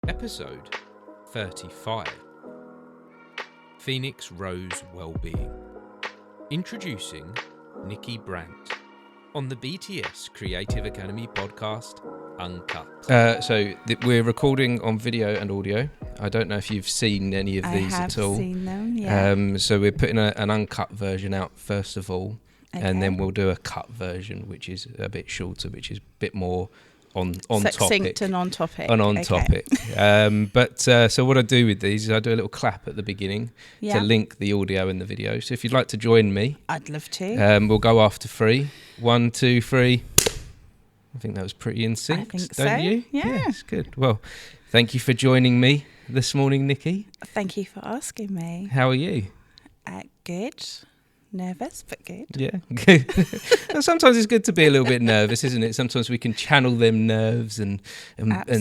Episode 35. Phoenix Rose Wellbeing. Introducing Nicky Brant on the BTS Creative Academy podcast, Uncut. We're recording on video and audio. I don't know if you've seen any of these at all. I have seen them, yeah. So we're putting an uncut version out first of all, and then we'll do a cut version, which is a bit shorter, which is a bit more on Succinct topic. and on topic. Topic. So what I do with these is I do a little clap at the beginning to link the audio and the video. So if you'd like to join me, I'd love to. We'll go after 3. 1, 2, 3. I think that was pretty in sync, don't you? Yeah. Yes, good. Well, thank you for joining me this morning, Nicky. Thank you for asking me. How are you? Good. Nervous, but good. Yeah, good. Sometimes it's good to be a little bit nervous, isn't it? Sometimes we can channel them nerves and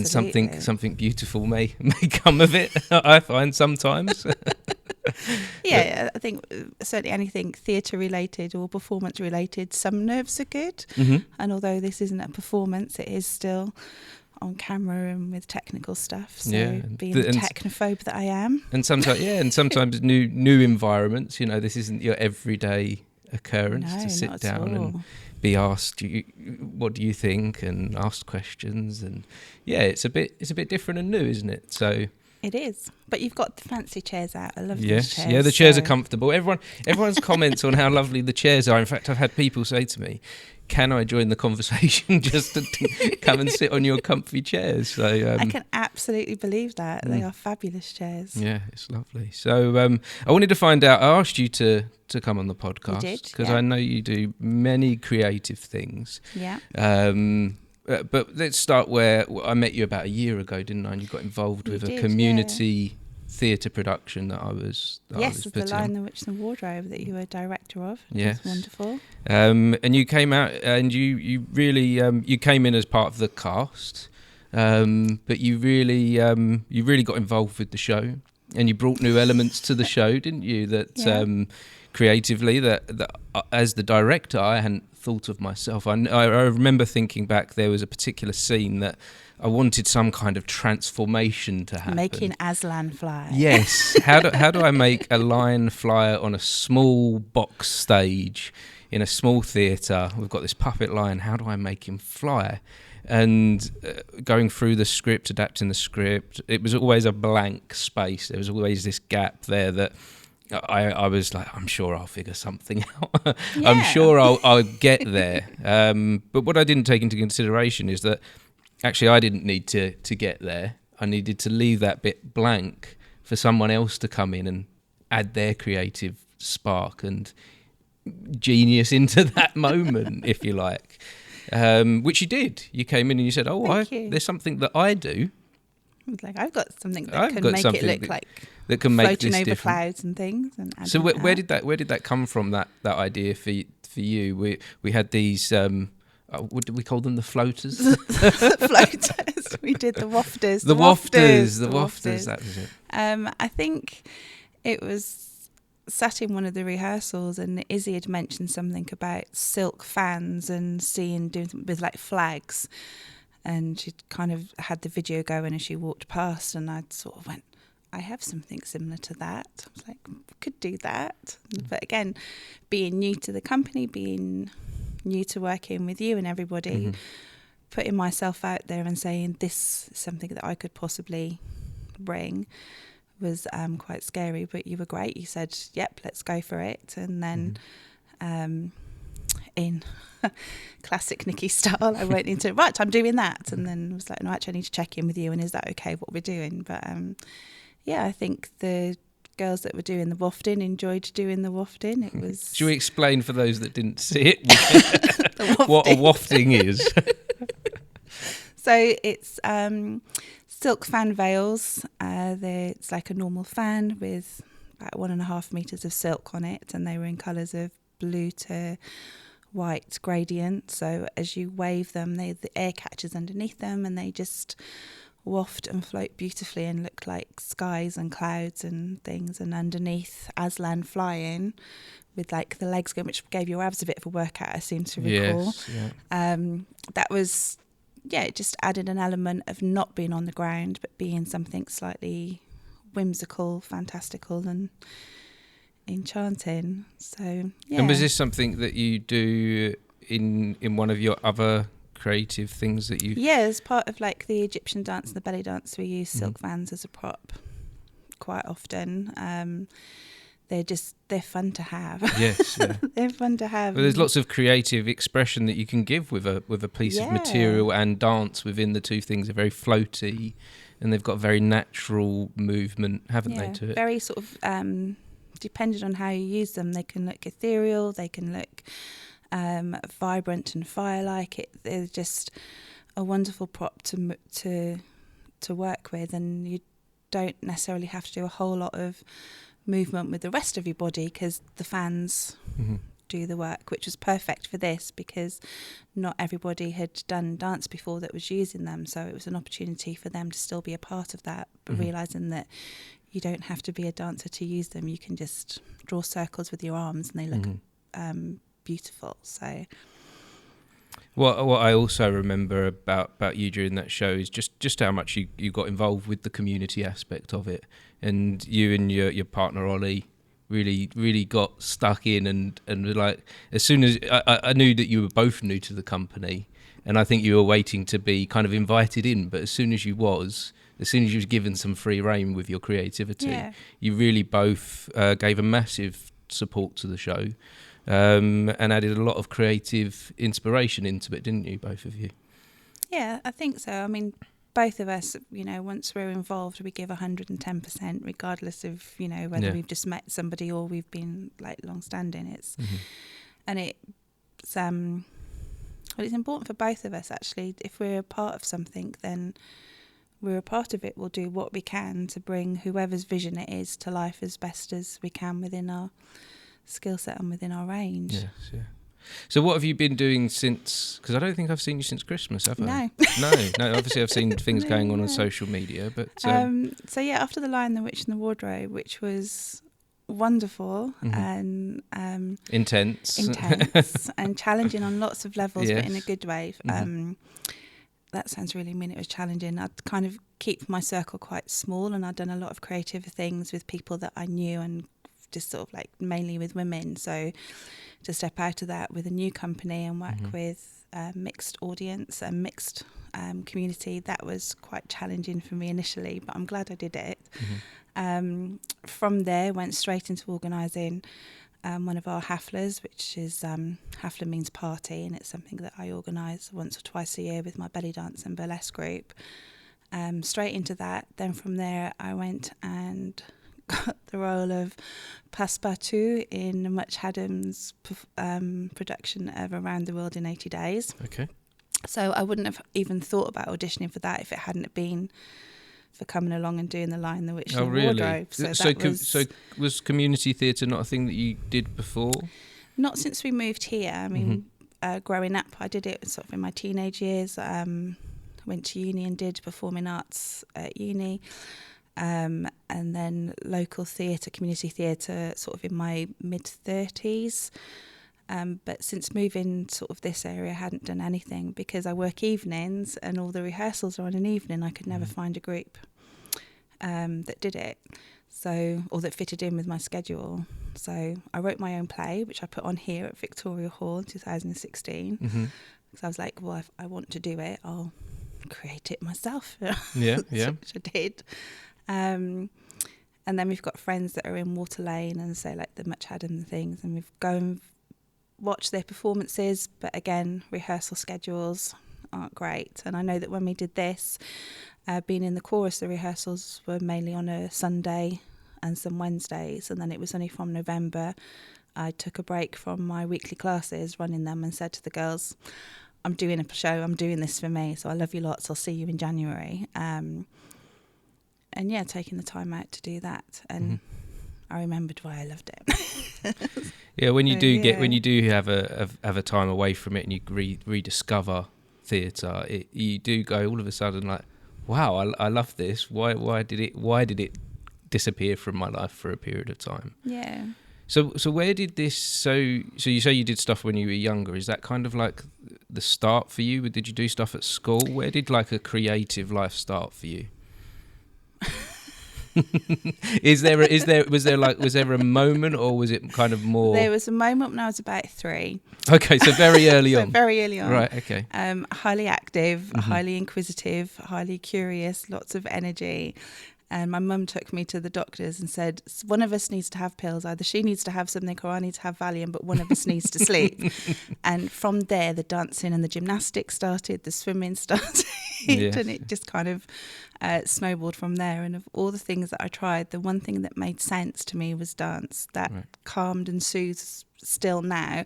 something beautiful may come of it. I find sometimes. Yeah, I think certainly anything theatre related or performance related, some nerves are good. Mm-hmm. And although this isn't a performance, it is still on camera and with technical stuff. So being the technophobe that I am. And sometimes new environments, this isn't your everyday occurrence to sit down and be asked, what do you think, and asked questions, and it's a bit different and new, isn't it? So it is, but you've got the fancy chairs out. I love these chairs. Yeah, the chairs are comfortable. Everyone's comments on how lovely the chairs are. In fact, I've had people say to me, can I join the conversation just to come and sit on your comfy chairs? So I can absolutely believe that. They are fabulous chairs. Yeah, it's lovely. So I wanted to find out, I asked you to come on the podcast because I know you do many creative things. Yeah. But let's start where I met you about a year ago, didn't I? And you got involved with a community theatre production that I was putting on. The Lion, the Witch and the Wardrobe that you were director of. Yes, it was wonderful. And you came out and you really you came in as part of the cast, but you really got involved with the show, and you brought new elements to the show, didn't you? That creatively, that as the director, I hadn't thought of myself. I remember thinking back, there was a particular scene that I wanted some kind of transformation to happen. Making Aslan fly. Yes. How do I make a lion fly on a small box stage in a small theatre? We've got this puppet lion. How do I make him fly? And going through the script, adapting the script, it was always a blank space. There was always this gap there that I was like, I'm sure I'll figure something out. Yeah. I'm sure I'll get there. But what I didn't take into consideration is that actually I didn't need to get there. I needed to leave that bit blank for someone else to come in and add their creative spark and genius into that moment, if you like. Which you did. You came in and you said, there's something that I do. I was like, I've got something that can make it look like that can make floating this over different. Clouds and things. And so where did that come from? That idea for you? We had these. What did we call them? The floaters. Floaters. We did the wafters. The wafters. That was it. I think it was sat in one of the rehearsals, and Izzy had mentioned something about silk fans and doing something with like flags. And she kind of had the video going as she walked past, and I sort of went, I have something similar to that. I was like, could do that. But again, being new to the company, being new to working with you and everybody, putting myself out there and saying this is something that I could possibly bring was quite scary. But you were great. You said, yep, let's go for it. And then in classic Nicky style, I went into right, I'm doing that, and then was like, no, actually I need to check in with you, and is that okay what we're doing? But I think the girls that were doing the wafting enjoyed doing the wafting. It was. Should we explain for those that didn't see it what a wafting is? So it's silk fan veils. It's like a normal fan with about 1.5 meters of silk on it, and they were in colours of blue to white gradient. So as you wave them, the air catches underneath them, and they just waft and float beautifully and look like skies and clouds and things. And underneath, Aslan flying with like the legs going, which gave your abs a bit of a workout, I seem to recall. Yes, yeah. That was it just added an element of not being on the ground, but being something slightly whimsical, fantastical, and enchanting. So, yeah. And was this something that you do in one of your other creative things that you... Yeah, as part of like the Egyptian dance and the belly dance, we use silk fans as a prop quite often. They're fun to have. Yes, yeah. They're fun to have. But there's lots of creative expression that you can give with a piece of material, and dance within the two things are very floaty, and they've got very natural movement, haven't they, to it? Very sort of depending on how you use them, they can look ethereal, they can look vibrant and fire-like. They're just a wonderful prop to work with, and you don't necessarily have to do a whole lot of movement with the rest of your body because the fans do the work, which was perfect for this because not everybody had done dance before that was using them, so it was an opportunity for them to still be a part of that, but realising that you don't have to be a dancer to use them. You can just draw circles with your arms and they look beautiful. So what I also remember about you during that show is just how much you got involved with the community aspect of it, and you and your partner Ollie really got stuck in, and like as soon as I knew that you were both new to the company, and I think you were waiting to be kind of invited in, but as soon as you was given some free rein with your creativity, you really both gave a massive support to the show. And added a lot of creative inspiration into it, didn't you, both of you? Yeah, I think so. I mean, both of us, once we're involved, we give 110%, regardless of, whether we've just met somebody or we've been like long-standing. It's and it's it's important for both of us actually. If we're a part of something, then we're a part of it. We'll do what we can to bring whoever's vision it is to life as best as we can within our skill set and within our range. Yes, yeah. So what have you been doing since, because I don't think I've seen you since Christmas, have I? No, obviously I've seen things going on social media, but so yeah, after The Lion, the Witch and the Wardrobe, which was wonderful and intense and challenging on lots of levels, but in a good way. That sounds really mean. It was challenging. I'd kind of keep my circle quite small, and I'd done a lot of creative things with people that I knew, and just sort of like mainly with women. So to step out of that with a new company and work with a mixed audience and mixed community, that was quite challenging for me initially, but I'm glad I did it. From there, went straight into organising one of our haflas, which is hafla means party, and it's something that I organise once or twice a year with my belly dance and burlesque group. Straight into that. Then from there, I went and got the role of Passepartout in Much Haddam's production of Around the World in 80 Days. Okay. So I wouldn't have even thought about auditioning for that if it hadn't been for coming along and doing The Lion, the Witch and the Wardrobe. So was community theatre not a thing that you did before? Not since we moved here. I mean, growing up, I did it sort of in my teenage years. Went to uni and did performing arts at uni. And then local theatre, community theatre, sort of in my mid-30s. But since moving sort of this area, I hadn't done anything because I work evenings and all the rehearsals are on an evening. I could never find a group that did it, or that fitted in with my schedule. So I wrote my own play, which I put on here at Victoria Hall in 2016. Because I was like, well, if I want to do it, I'll create it myself. Which I did. And then we've got friends that are in Water Lane and say like the Much Haddam and things, and we've go and watch their performances, but again, rehearsal schedules aren't great. And I know that when we did this, being in the chorus, the rehearsals were mainly on a Sunday and some Wednesdays, and then it was only from November I took a break from my weekly classes running them and said to the girls, I'm doing a show, I'm doing this for me, so I love you lots, I'll see you in January. And yeah, taking the time out to do that, and I remembered why I loved it. Yeah, when you do have a time away from it and you rediscover theatre, you do go all of a sudden like, wow, I love this. Why did it disappear from my life for a period of time? Yeah. So where did this? So you say you did stuff when you were younger. Is that kind of like the start for you? Did you do stuff at school? Where did like a creative life start for you? Was there a moment, or was it kind of more? There was a moment when I was about 3. Okay, so very early on. Very early on. Right. Okay. Highly active, highly inquisitive, highly curious, lots of energy. And my mum took me to the doctors and said, one of us needs to have pills. Either she needs to have something or I need to have Valium, but one of us needs to sleep. And from there, the dancing and the gymnastics started, the swimming started, Yes. and it just kind of snowballed from there. And of all the things that I tried, the one thing that made sense to me was dance. That calmed and soothes still now,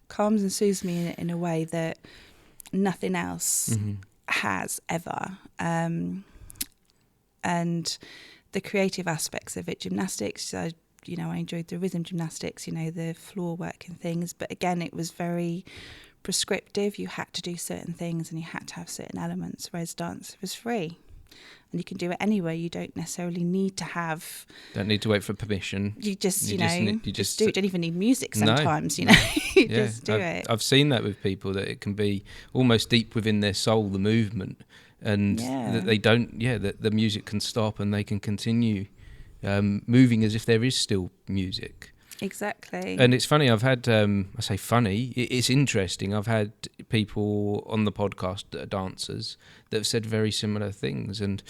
calms and soothes me in a way that nothing else has ever. And the creative aspects of it, gymnastics, I enjoyed the rhythm gymnastics, the floor work and things. But again, it was very prescriptive. You had to do certain things and you had to have certain elements, whereas dance was free. And you can do it anywhere. You don't necessarily need to have... Don't need to wait for permission. You just do it. You don't even need music sometimes, No. You just do it. I've seen that with people, that it can be almost deep within their soul, the movement. And that they don't, that the music can stop and they can continue moving as if there is still music. Exactly. And it's funny, I've had, I say funny, it's interesting. I've had people on the podcast that are dancers that have said very similar things. And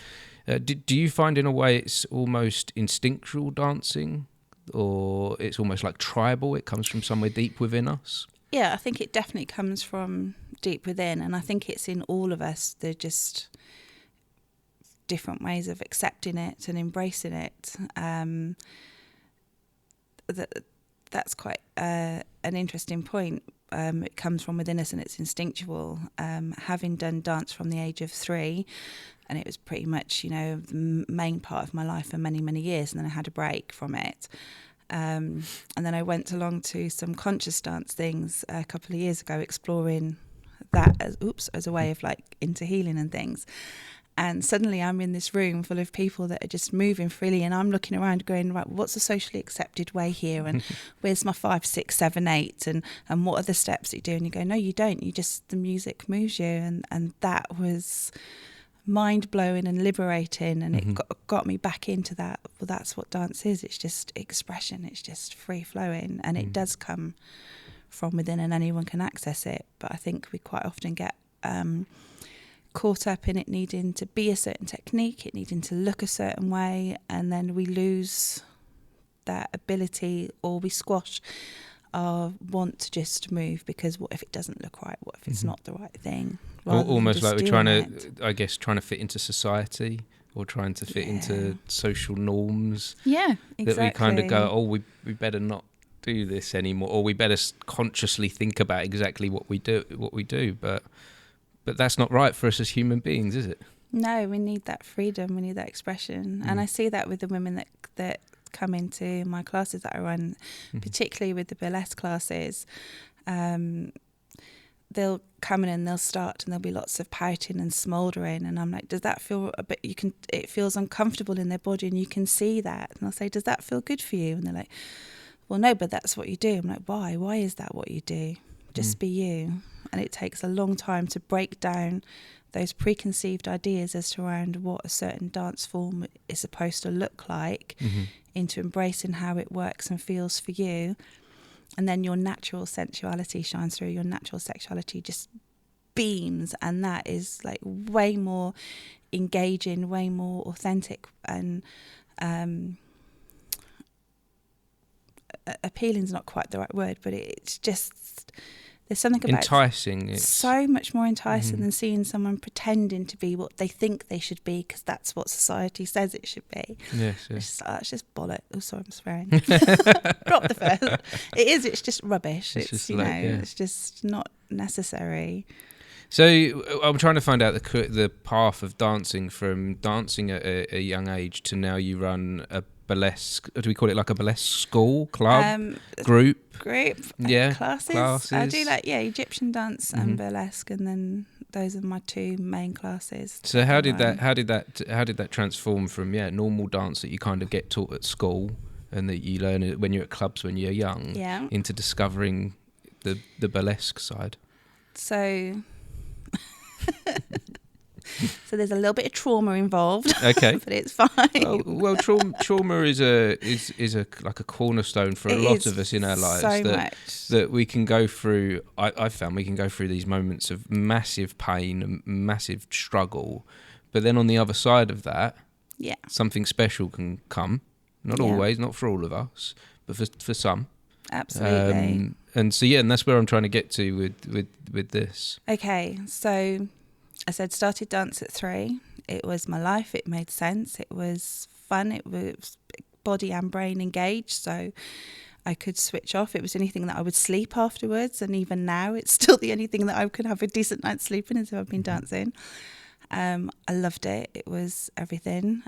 do you find in a way it's almost instinctual dancing, or it's almost like tribal? It comes from somewhere deep within us? Yeah, I think it definitely comes from deep within, and I think it's in all of us. They're just different ways of accepting it and embracing it. That's quite an interesting point. It comes from within us and it's instinctual. Having done dance from the age of 3, and it was pretty much, the main part of my life for many, many years, and then I had a break from it. And then I went along to some conscious dance things a couple of years ago, exploring that as a way of like into healing and things. And suddenly I'm in this room full of people that are just moving freely, and I'm looking around going, right, what's the socially accepted way here? And where's my 5, 6, 7, 8? And what are the steps that you do? And you go, no, you don't. The music moves you. And that was mind-blowing and liberating, and it got me back into that. Well, that's what dance is. It's just expression. It's just free-flowing, and it does come from within, and anyone can access it. But I think we quite often get caught up in it needing to be a certain technique, it needing to look a certain way, and then we lose that ability, or we squash our want to just move, because what if it doesn't look right? What if it's not the right thing? Almost like we're trying to fit into society, or trying to fit into social norms. Yeah, exactly. That we kind of go, we better not do this anymore, or we better consciously think about exactly what we do. But that's not right for us as human beings, is it? No, we need that freedom. We need that expression. And I see that with the women that come into my classes that I run, particularly with the burlesque classes. They'll come in and they'll start, and there'll be lots of pouting and smouldering, and I'm like, does that feel a bit, it feels uncomfortable in their body, and you can see that. And I'll say, does that feel good for you? And they're like, well, no, but that's what you do. I'm like, why is that what you do? Just be you. And it takes a long time to break down those preconceived ideas as to around what a certain dance form is supposed to look like, into embracing how it works and feels for you. And then your natural sensuality shines through, your natural sexuality just beams, and that is like way more engaging, way more authentic, and appealing is not quite the right word, but it's just, there's something about enticing. It's so much more enticing than seeing someone pretending to be what they think they should be, because that's what society says it should be. Yes. It's just bollocks. Oh, sorry, I'm swearing. Drop the first. It is. It's just rubbish. It's just it's just not necessary. So I'm trying to find out the path of dancing, from dancing at a young age to now you run a burlesque, do we call it like a burlesque school, club, group classes. I do Egyptian dance and burlesque, and then those are my 2 main classes. So how did that transform from normal dance that you kind of get taught at school, and that you learn it when you're at clubs when you're young, into discovering the burlesque side? So so there's a little bit of trauma involved. Okay. But it's fine. Well, trauma is a like a cornerstone for a lot of us in our lives. So much. That we can go through. I've found we can go through these moments of massive pain and massive struggle, but then on the other side of that, something special can come. Not always, not for all of us, but for some. Absolutely. And so and that's where I'm trying to get to with this. Okay, so I said started dance at 3. It was my life. It made sense. It was fun. It was body and brain engaged, so I could switch off. It was anything that I would sleep afterwards, and even now it's still the only thing that I could have a decent night's sleep in is if I've been dancing. I loved it. It was everything.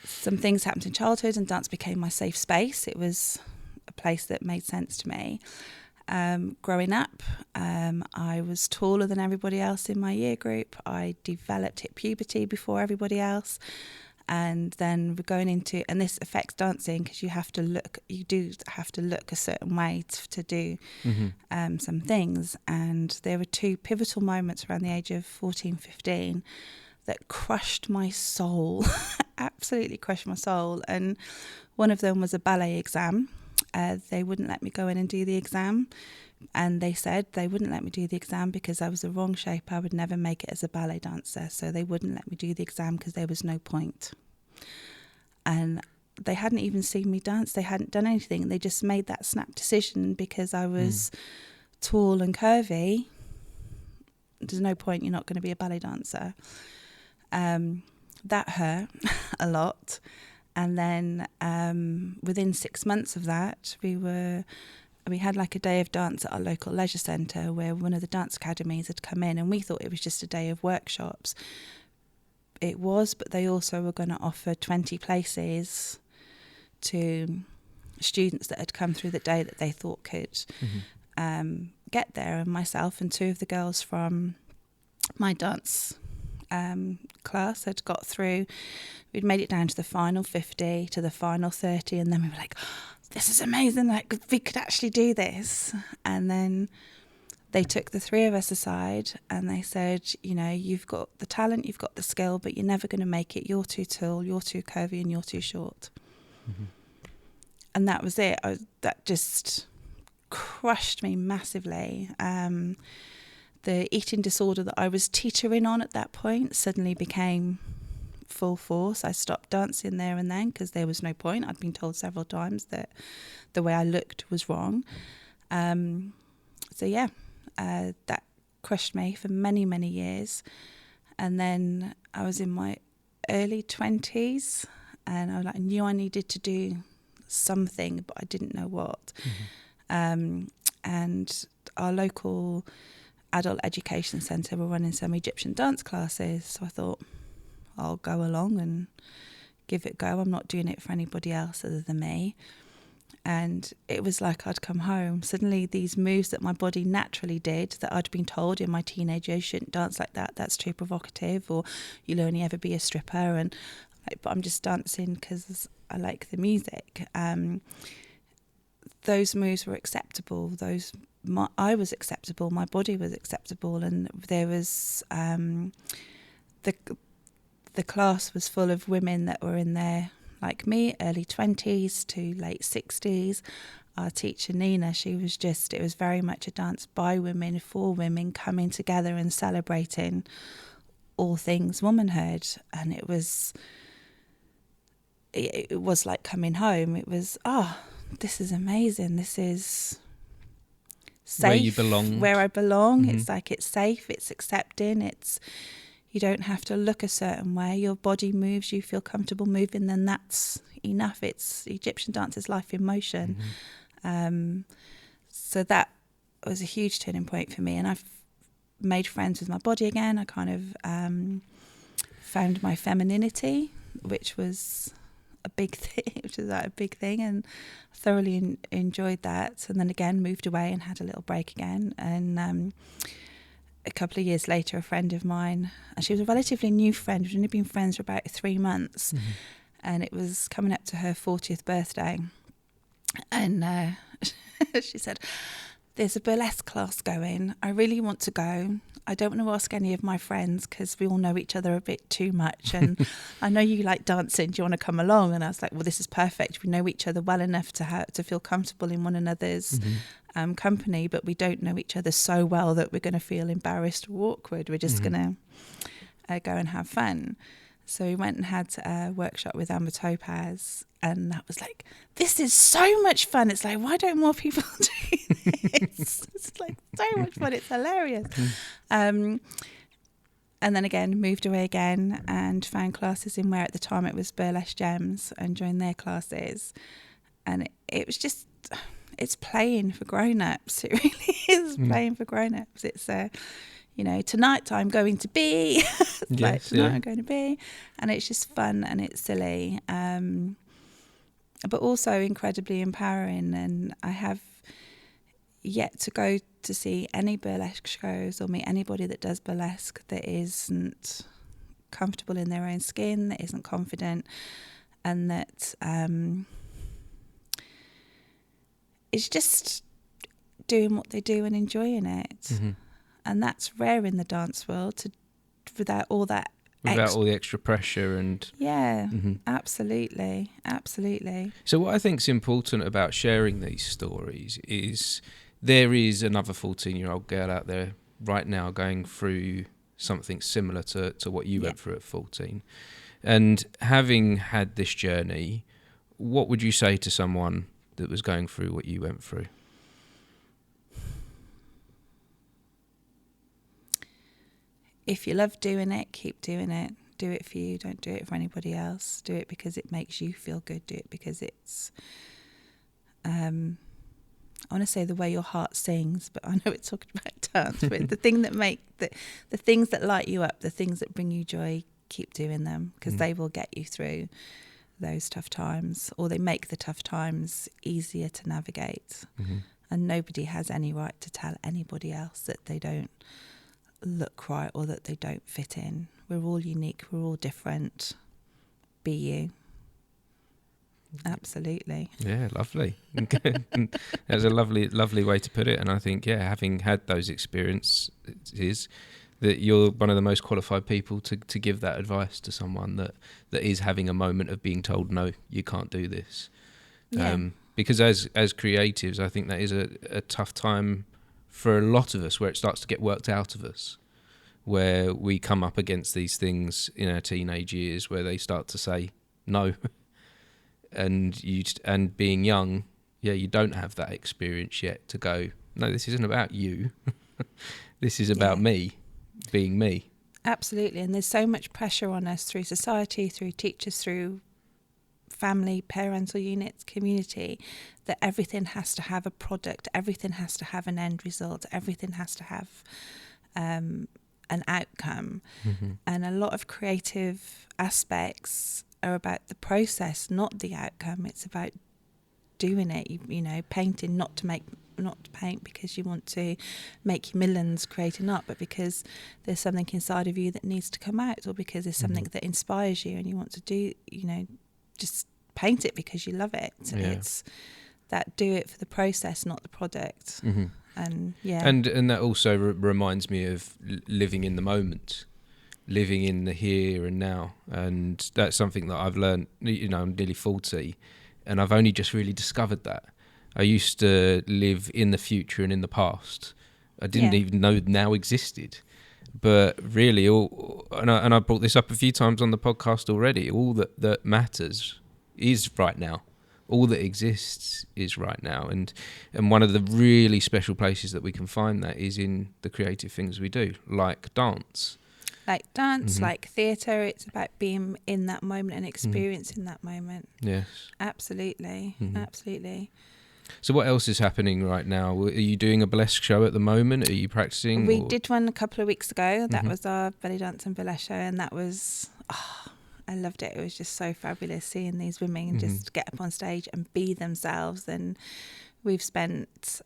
Some things happened in childhood and dance became my safe space. It was a place that made sense to me. Growing up, I was taller than everybody else in my year group. I hit puberty before everybody else. And then we're going into, and this affects dancing because you do have to look a certain way to do some things. And there were 2 pivotal moments around the age of 14, 15 that crushed my soul, absolutely crushed my soul. And one of them was a ballet exam. They wouldn't let me go in and do the exam. And they said they wouldn't let me do the exam because I was the wrong shape. I would never make it as a ballet dancer. So they wouldn't let me do the exam because there was no point. And they hadn't even seen me dance. They hadn't done anything. They just made that snap decision because I was tall and curvy. There's no point. You're not going to be a ballet dancer. That hurt a lot. And then within 6 months of that, we had like a day of dance at our local leisure centre where one of the dance academies had come in, and we thought it was just a day of workshops. It was, but they also were going to offer 20 places to students that had come through the day that they thought could get there. And myself and 2 of the girls from my dance class had got through. We'd made it down to the final 50, to the final 30, and then we were like, oh, this is amazing, like we could actually do this. And then they took the 3 of us aside and they said, you've got the talent, you've got the skill, but you're never going to make it. You're too tall, you're too curvy, and you're too short. And that was it. That just crushed me massively. The eating disorder that I was teetering on at that point suddenly became full force. I stopped dancing there and then because there was no point. I'd been told several times that the way I looked was wrong. That crushed me for many, many years. And then I was in my early 20s and I knew I needed to do something, but I didn't know what. And our local adult education centre were running some Egyptian dance classes, so I thought I'll go along and give it a go. I'm not doing it for anybody else other than me. And it was like I'd come home. Suddenly these moves that my body naturally did, that I'd been told in my teenage years, you shouldn't dance like that, that's too provocative, or you'll only ever be a stripper. And but I'm just dancing because I like the music. Those moves were acceptable. I was acceptable, my body was acceptable, and there was the class was full of women that were in their, like me, early 20s to late 60s. Our teacher Nina, it was very much a dance by women, for women, coming together and celebrating all things womanhood. And it was like coming home. It was, this is amazing. This is safe. Where you belong. Where I belong. It's like it's safe, it's accepting, you don't have to look a certain way. Your body moves, you feel comfortable moving, then that's enough. Egyptian dance is life in motion. So that was a huge turning point for me. And I've made friends with my body again. I kind of found my femininity, which was a big thing, and thoroughly enjoyed that. And then again moved away and had a little break again. And a couple of years later, a friend of mine, and she was a relatively new friend, we'd only been friends for about 3 months, and it was coming up to her 40th birthday. And she said, there's a burlesque class going. I really want to go. I don't want to ask any of my friends because we all know each other a bit too much. And I know you like dancing. Do you want to come along? And I was like, well, this is perfect. We know each other well enough to feel comfortable in one another's company, but we don't know each other so well that we're going to feel embarrassed or awkward. We're just going to go and have fun. So we went and had a workshop with Amber Topaz, and that was like, this is so much fun. It's like, why don't more people do this? It's like so much fun. It's hilarious. And then again, moved away again and found classes in where at the time it was Burlesque Gems, and joined their classes. And it was just, it's playing for grown-ups. It really is playing for grown-ups. It's tonight I'm going to be, I'm going to be, and it's just fun and it's silly, but also incredibly empowering. And I have yet to go to see any burlesque shows or meet anybody that does burlesque that isn't comfortable in their own skin, that isn't confident, and that is just doing what they do and enjoying it. And that's rare in the dance world, without all the extra pressure and absolutely. So what I think is important about sharing these stories is there is another 14-year-old girl out there right now going through something similar to what you went through at 14, and having had this journey, what would you say to someone that was going through what you went through? If you love doing it, keep doing it. Do it for you. Don't do it for anybody else. Do it because it makes you feel good. Do it because it's, I want to say the way your heart sings, but I know it's talking about dance. But the thing that the things that light you up, the things that bring you joy, keep doing them, because they will get you through those tough times, or they make the tough times easier to navigate. And nobody has any right to tell anybody else that they don't look right or that they don't fit in. We're all unique, we're all different. Be you. Absolutely. Yeah, lovely. That's a lovely way to put it. And I think, having had those experiences, that you're one of the most qualified people to give that advice to someone that is having a moment of being told, no, you can't do this. Because as creatives, I think that is a tough time for a lot of us, where it starts to get worked out of us, where we come up against these things in our teenage years where they start to say no. And being young, you don't have that experience yet to go, no, this isn't about you. This is about me being me. Absolutely. And there's so much pressure on us through society, through teachers, through family, parental units, community, that everything has to have a product, everything has to have an end result, everything has to have an outcome. And a lot of creative aspects are about the process, not the outcome. It's about doing it. Painting, not to paint because you want to make millions creating art, but because there's something inside of you that needs to come out, or because there's something that inspires you and you want to do, just paint it because you love it. It's that, do it for the process, not the product. And and that also reminds me of living in the moment, living in the here and now. And that's something that I've learned. I'm nearly 40 and I've only just really discovered that. I used to live in the future and in the past. I didn't even know now existed. But really, and I brought this up a few times on the podcast already, all that matters is right now. All that exists is right now. And one of the really special places that we can find that is in the creative things we do, like dance. Like theatre. It's about being in that moment and experiencing that moment. Yes. Absolutely. Absolutely. So what else is happening right now? Are you doing a burlesque show at the moment? Are you practicing? We did one a couple of weeks ago. That was our belly dance and burlesque show, and that was, I loved it. It was just so fabulous seeing these women just get up on stage and be themselves. And we've spent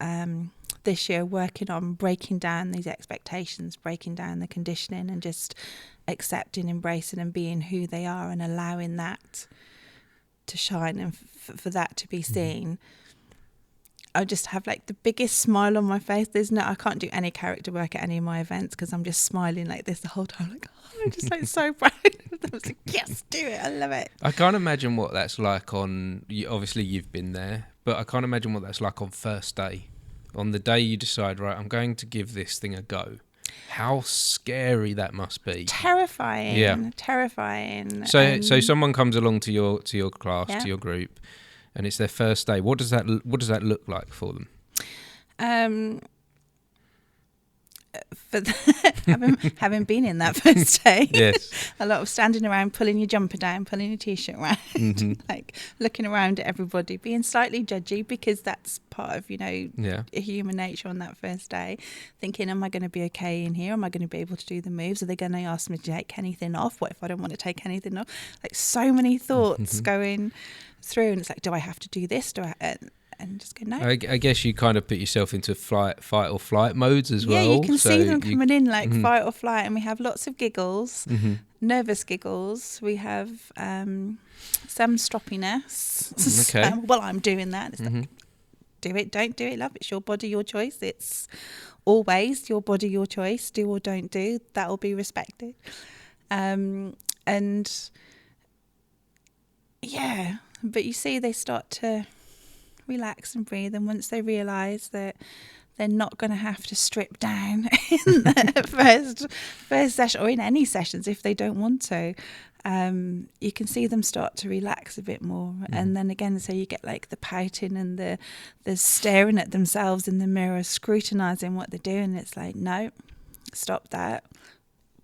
this year working on breaking down these expectations, breaking down the conditioning, and just accepting, embracing and being who they are, and allowing that to shine and for that to be seen, I just have like the biggest smile on my face. I can't do any character work at any of my events because I'm just smiling like this the whole time. Like, oh, I'm just like so proud of them. I was like, yes, do it. I love it. I can't imagine what that's like obviously you've been there, but I can't imagine what that's like on first day. On the day you decide, right, I'm going to give this thing a go. How scary that must be. Terrifying. Yeah. Terrifying. So someone comes along to your class, to your group, and it's their first day. What does that look like for them? Having been in that first day, yes, a lot of standing around, pulling your jumper down, pulling your t-shirt around, like looking around at everybody, being slightly judgy because that's part of human nature on that first day. Thinking, am I going to be okay in here? Am I going to be able to do the moves? Are they going to ask me to take anything off? What if I don't want to take anything off? Like so many thoughts going through, and it's like, do I have to do this? And just go, no. I guess you kind of put yourself into fight or flight modes as well. Yeah, you can see them coming in like fight or flight, and we have lots of giggles, nervous giggles. We have some stroppiness. Okay. Well, I'm doing that. It's like, do it, don't do it, love. It's your body, your choice. It's always your body, your choice. Do or don't do. That will be respected. And yeah, but you see, they start to relax and breathe, and once they realise that they're not going to have to strip down in the first session or in any sessions if they don't want to, you can see them start to relax a bit more. And then again, so you get like the pouting and the staring at themselves in the mirror, scrutinising what they're doing. It's like, no, stop that.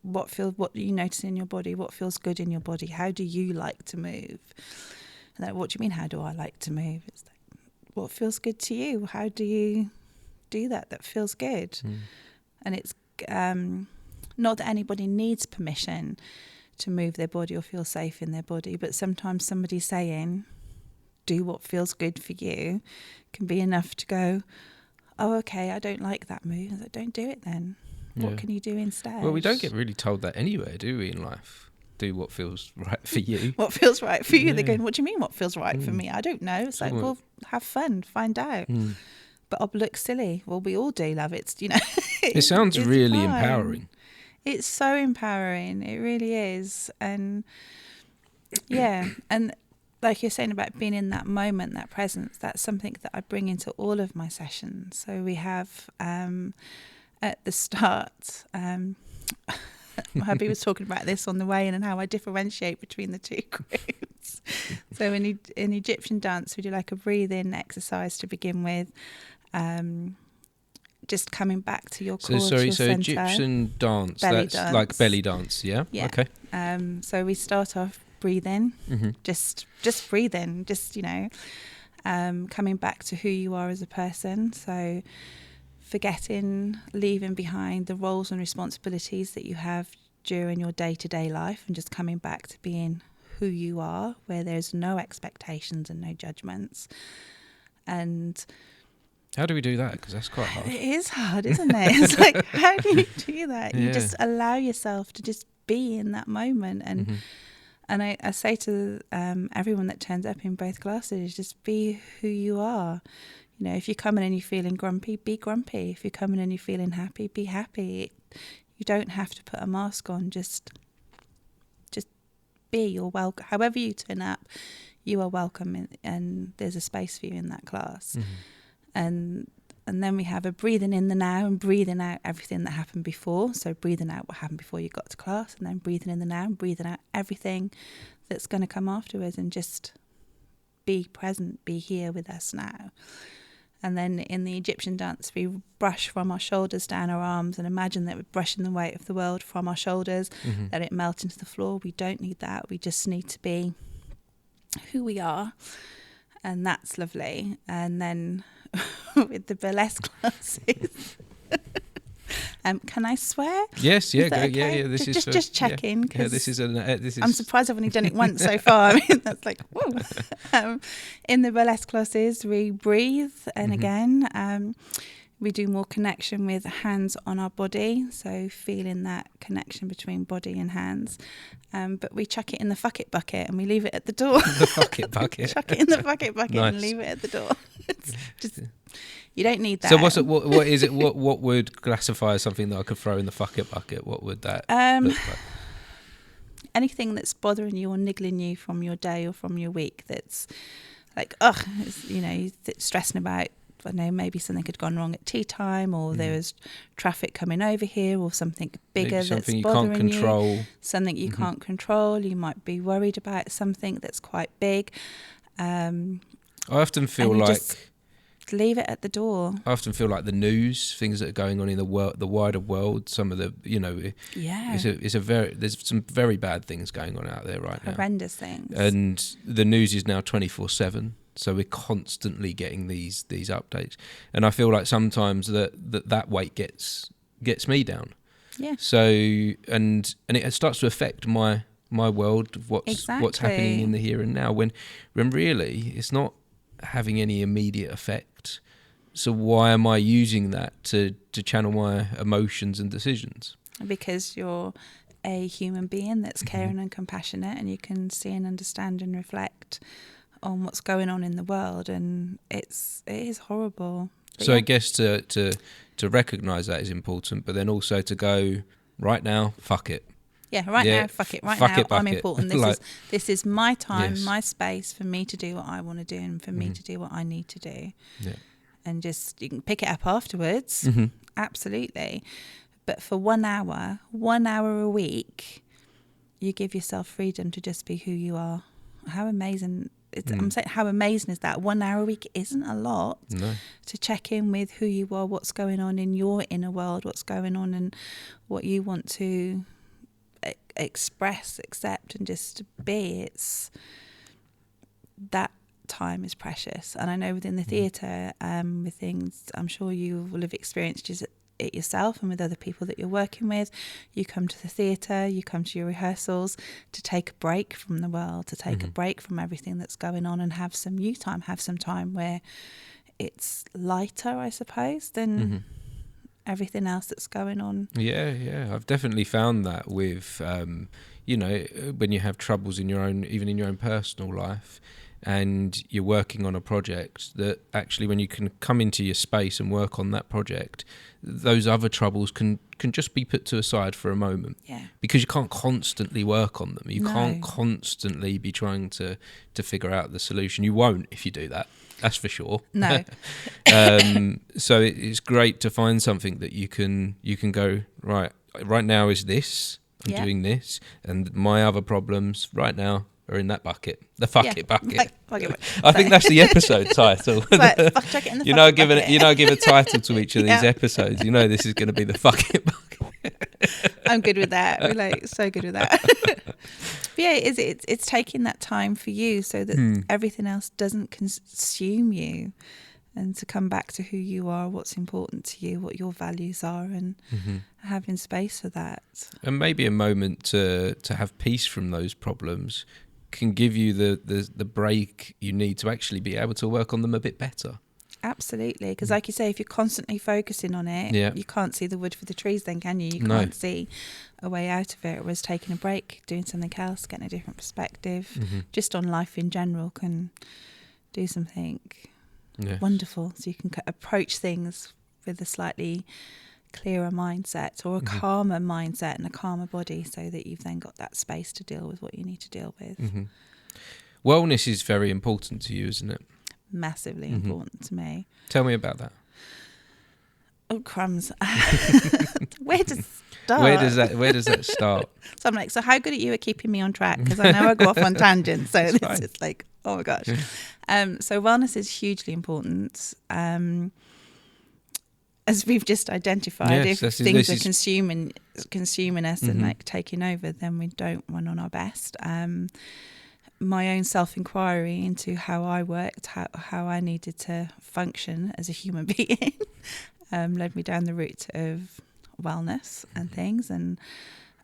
What do you notice in your body? What feels good in your body? How do you like to move? And like, what do you mean, how do I like to move? It's like, what feels good to you? How do you do that feels good? And it's not that anybody needs permission to move their body or feel safe in their body, but sometimes somebody saying, do what feels good for you, can be enough to go, oh, okay, I don't like that move. So don't do it then. What can you do instead? Well, we don't get really told that anywhere, do we, in life? Do what feels right for you. What feels right for you? Yeah. They're going, what do you mean what feels right for me? I don't know. It's like, well, have fun, find out. But I'll look silly. Well, we all do, love. It's, it sounds really fun. Empowering. It's so empowering. It really is. And yeah, and like you're saying about being in that moment, that presence, that's something that I bring into all of my sessions. So we have at the start, my hubby was talking about this on the way in and how I differentiate between the two groups. So in Egyptian dance, we do like a breathe-in exercise to begin with, just coming back to your core. So Egyptian dance, that's dance. Like belly dance, yeah? Yeah. Okay. So we start off breathing, just breathing, just, coming back to who you are as a person. So forgetting, leaving behind the roles and responsibilities that you have during your day-to-day life, and just coming back to being who you are, where there's no expectations and no judgments. And how do we do that? Because that's quite hard. It is hard, isn't it? It's like, how do you do that? You just allow yourself to just be in that moment. And and I say to everyone that turns up in both classes, just be who you are. If you're coming and you're feeling grumpy, be grumpy. If you're coming and you're feeling happy, be happy. You don't have to put a mask on. Just be. You're welcome. However you turn up, you are welcome, and there's a space for you in that class. And then we have a breathing in the now and breathing out everything that happened before. So breathing out what happened before you got to class, and then breathing in the now and breathing out everything that's going to come afterwards, and just be present, be here with us now. And then in the Egyptian dance, we brush from our shoulders down our arms, and imagine that we're brushing the weight of the world from our shoulders, let it melt into the floor. We don't need that. We just need to be who we are. And that's lovely. And then with the burlesque classes, can I swear? Yes, yeah, okay? This is just checking. Yeah, this is. I'm surprised I've only done it once so far. I mean, that's like, whoa. In the burlesque classes, we breathe, and again, We do more connection with hands on our body, so feeling that connection between body and hands. But we chuck it in the fuck it bucket and we leave it at the door. The fuck it bucket. Chuck it in the fuck it bucket Nice. and leave it at the door. It's just, you don't need that. So what is it? What would classify as something that I could throw in the fuck it bucket? What would that look like? Anything that's bothering you or niggling you from your day or from your week, that's like, it's, you're stressing about, I don't know, maybe something had gone wrong at tea time, or there was traffic coming over here, or something bigger maybe something that's bothering you can't control. Something you can't control. You might be worried about something that's quite big. I often feel like leave it at the door. I often feel like the news, things that are going on in the world, the wider world, some of the, there's some very bad things going on out there right now. Horrendous things. And the news is now 24/7. So we're constantly getting these updates, and I feel like sometimes that weight gets me down. Yeah. So and it starts to affect my world of what's happening in the here and now. When really it's not having any immediate effect. So why am I using that to channel my emotions and decisions? Because you're a human being that's caring and compassionate, and you can see and understand and reflect on what's going on in the world, and it is horrible. But so I guess to recognise that is important, but then also to go, right now, fuck it. Yeah, now, fuck it. Right now, I'm important. This is my time, my space for me to do what I want to do, and for me to do what I need to do. Yeah. And just, you can pick it up afterwards. Absolutely. But for 1 hour a week, you give yourself freedom to just be who you are. How amazing. I'm saying, how amazing is that? 1 hour a week isn't a lot to check in with who you are, what's going on in your inner world, what's going on, and what you want to express, accept, and just be. It's that time is precious. And I know within the theatre, with things, I'm sure you will have experienced it yourself, and with other people that you're working with, you come to the theatre, you come to your rehearsals to take a break from the world, to take a break from everything that's going on, and have some you time, have some time where it's lighter, I suppose, than everything else that's going on. Yeah, I've definitely found that with when you have troubles in your own personal life, and you're working on a project, that actually when you can come into your space and work on that project, those other troubles can just be put to a side for a moment. Yeah. Because you can't constantly work on them. You can't constantly be trying to figure out the solution. You won't if you do that. That's for sure. No. So it's great to find something that you can go, right now is this, I'm doing this, and my other problems right now are in that bucket, the fuck it bucket. I think that's the episode title. Chuck it in the give a title to each of these episodes. This is going to be the fuck it bucket. I'm good with that. We're so good with that. But it's taking that time for you, so that everything else doesn't consume you, and to come back to who you are, what's important to you, what your values are, and having space for that. And maybe a moment to have peace from those problems can give you the break you need to actually be able to work on them a bit better. Absolutely, because like you say, if you're constantly focusing on it, you can't see the wood for the trees then, can you? You can't see a way out of it. Whereas taking a break, doing something else, getting a different perspective, just on life in general, can do something wonderful. So you can approach things with a slightly clearer mindset, or a calmer mindset and a calmer body, so that you've then got that space to deal with what you need to deal with. Wellness is very important to you, isn't it? Massively important to me. Tell me about that. Oh, crumbs. Where to start? Where does that start? So I'm like, so how good are you at keeping me on track? Because I know I go off on tangents, so it's like, oh my gosh. So wellness is hugely important. As we've just identified, if things are consuming us and like taking over, then we don't run on our best. My own self-inquiry into how I worked, how I needed to function as a human being, led me down the route of wellness and things. And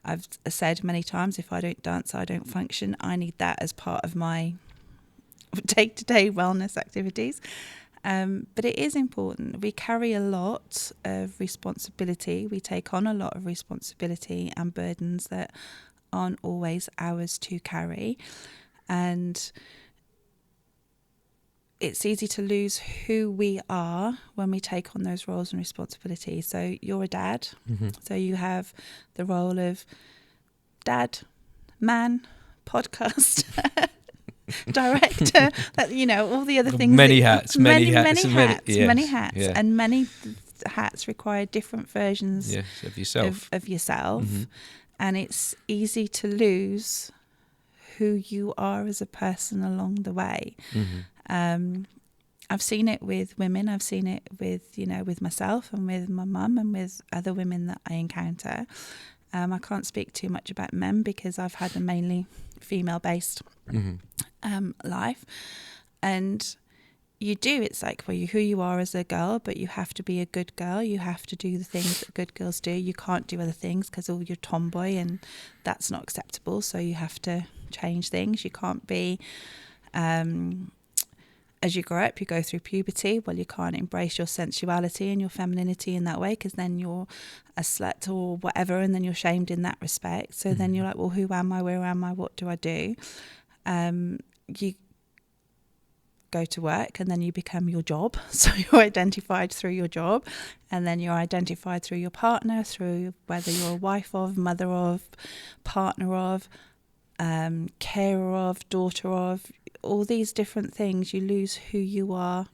I've said many times, if I don't dance, I don't function. I need that as part of my day-to-day wellness activities. But it is important. We carry a lot of responsibility. We take on a lot of responsibility and burdens that aren't always ours to carry. And it's easy to lose who we are when we take on those roles and responsibilities. So you're a dad. Mm-hmm. So you have the role of dad, man, podcast, director, all the other things. Many hats. Many hats. Yeah. And many hats require different versions of yourself. Of yourself. Mm-hmm. And it's easy to lose who you are as a person along the way. Mm-hmm. I've seen it with women. I've seen it with myself and with my mum and with other women that I encounter. I can't speak too much about men because I've had a mainly female-based life. And it's like, who you are as a girl, but you have to be a good girl. You have to do the things that good girls do. You can't do other things because you're tomboy and that's not acceptable. So you have to change things. You can't be... as you grow up, you go through puberty. Well, you can't embrace your sensuality and your femininity in that way because then you're a slut or whatever, and then you're shamed in that respect. So then you're like, well, who am I? Where am I? What do I do? You go to work and then you become your job. So you're identified through your job, and then you're identified through your partner, through whether you're a wife of, mother of, partner of, carer of, daughter of. All these different things, you lose who you are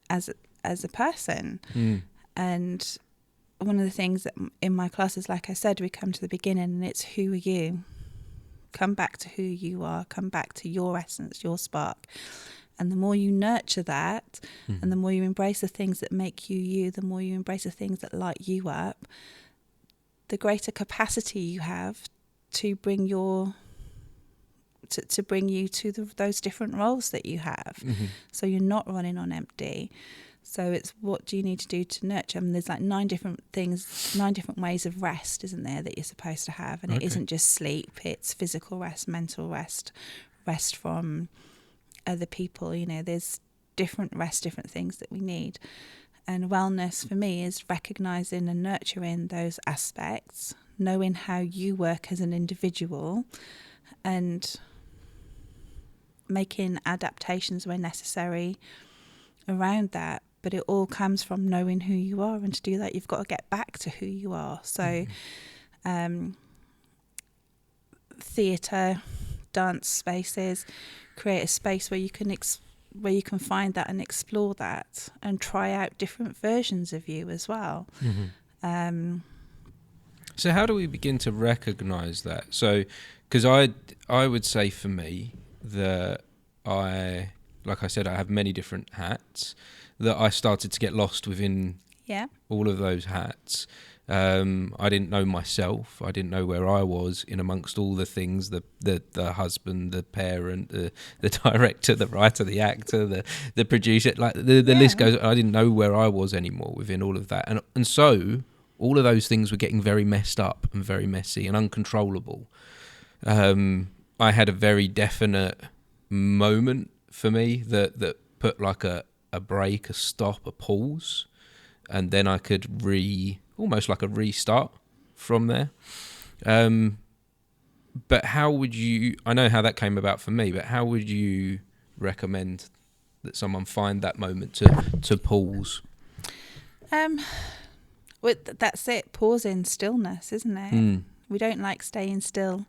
as a person. And one of the things that in my classes, like I said, we come to the beginning and it's who are you? Come back to who you are, come back to your essence, your spark. And the more you nurture that and the more you embrace the things that make you you, the more you embrace the things that light you up, the greater capacity you have to bring to bring you to those different roles that you have. So you're not running on empty. So it's, what do you need to do to nurture? I mean, there's like 9 different ways of rest, isn't there, that you're supposed to have? And it isn't just sleep, it's physical rest, mental rest, rest from other people. There's different things that we need. And wellness for me is recognizing and nurturing those aspects, knowing how you work as an individual, and making adaptations where necessary around that. But it all comes from knowing who you are, and to do that you've got to get back to who you are. So theatre, dance spaces, create a space where you can find that and explore that and try out different versions of you as well. So how do we begin to recognise that? So, because I would say for me that like I said, I have many different hats, that I started to get lost within all of those hats. I didn't know myself. I didn't know where I was in amongst all the things, the husband, the parent, the director, the writer, the actor, the producer, like the list goes. I didn't know where I was anymore within all of that. And so all of those things were getting very messed up and very messy and uncontrollable. I had a very definite moment for me that put like a break, a stop, a pause, and then I could almost like a restart from there. But how would you, I know how that came about for me, but how would you recommend that someone find that moment to pause? Well, that's it. Pause in stillness, isn't it? We don't like staying still.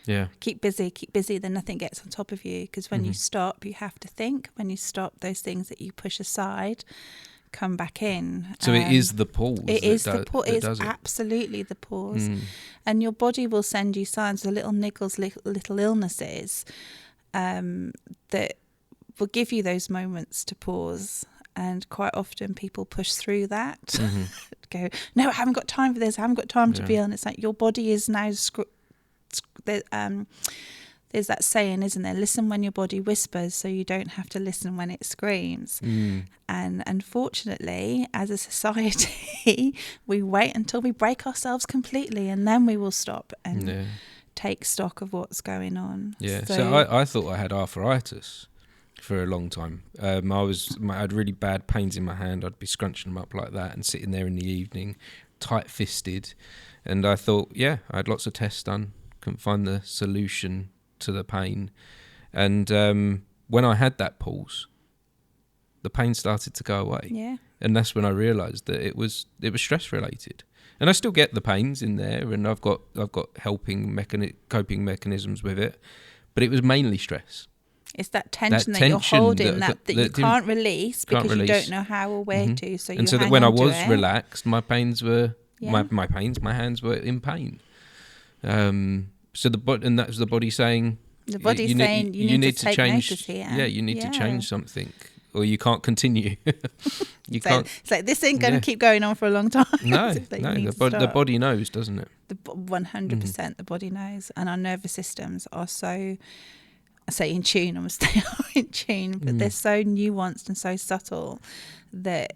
Yeah. Keep busy, then nothing gets on top of you. Because when you stop, you have to think. When you stop, those things that you push aside come back in. So it is the pause. It is the pause. It's absolutely the pause. And your body will send you signs, the little niggles, little illnesses that will give you those moments to pause. And quite often people push through that. Go, no, I haven't got time for this. I haven't got time to be on. It's like your body is now... there's that saying, isn't there? Listen when your body whispers, so you don't have to listen when it screams. And unfortunately, as a society, we wait until we break ourselves completely, and then we will stop and take stock of what's going on. Yeah. So I thought I had arthritis. for a long time. I had really bad pains in my hand. I'd be scrunching them up like that and sitting there in the evening, tight-fisted. And I thought, I had lots of tests done, couldn't find the solution to the pain. And when I had that pause, the pain started to go away. Yeah. And that's when I realised that it was stress related. And I still get the pains in there, and I've got coping mechanisms with it, but it was mainly stress. It's that tension that you're holding that you can't release because you don't know how or where to. So and so that when I was relaxed, my pains were my hands were in pain. So and that was the body saying, the body's saying you need to take change. Notice here. Yeah, you need to change something, or you can't continue. You so can't. It's like this ain't going to keep going on for a long time. No, the body knows, doesn't it? 100%, the body knows, and our nervous systems are so. I say in tune, I must stay in tune, but they're so nuanced and so subtle that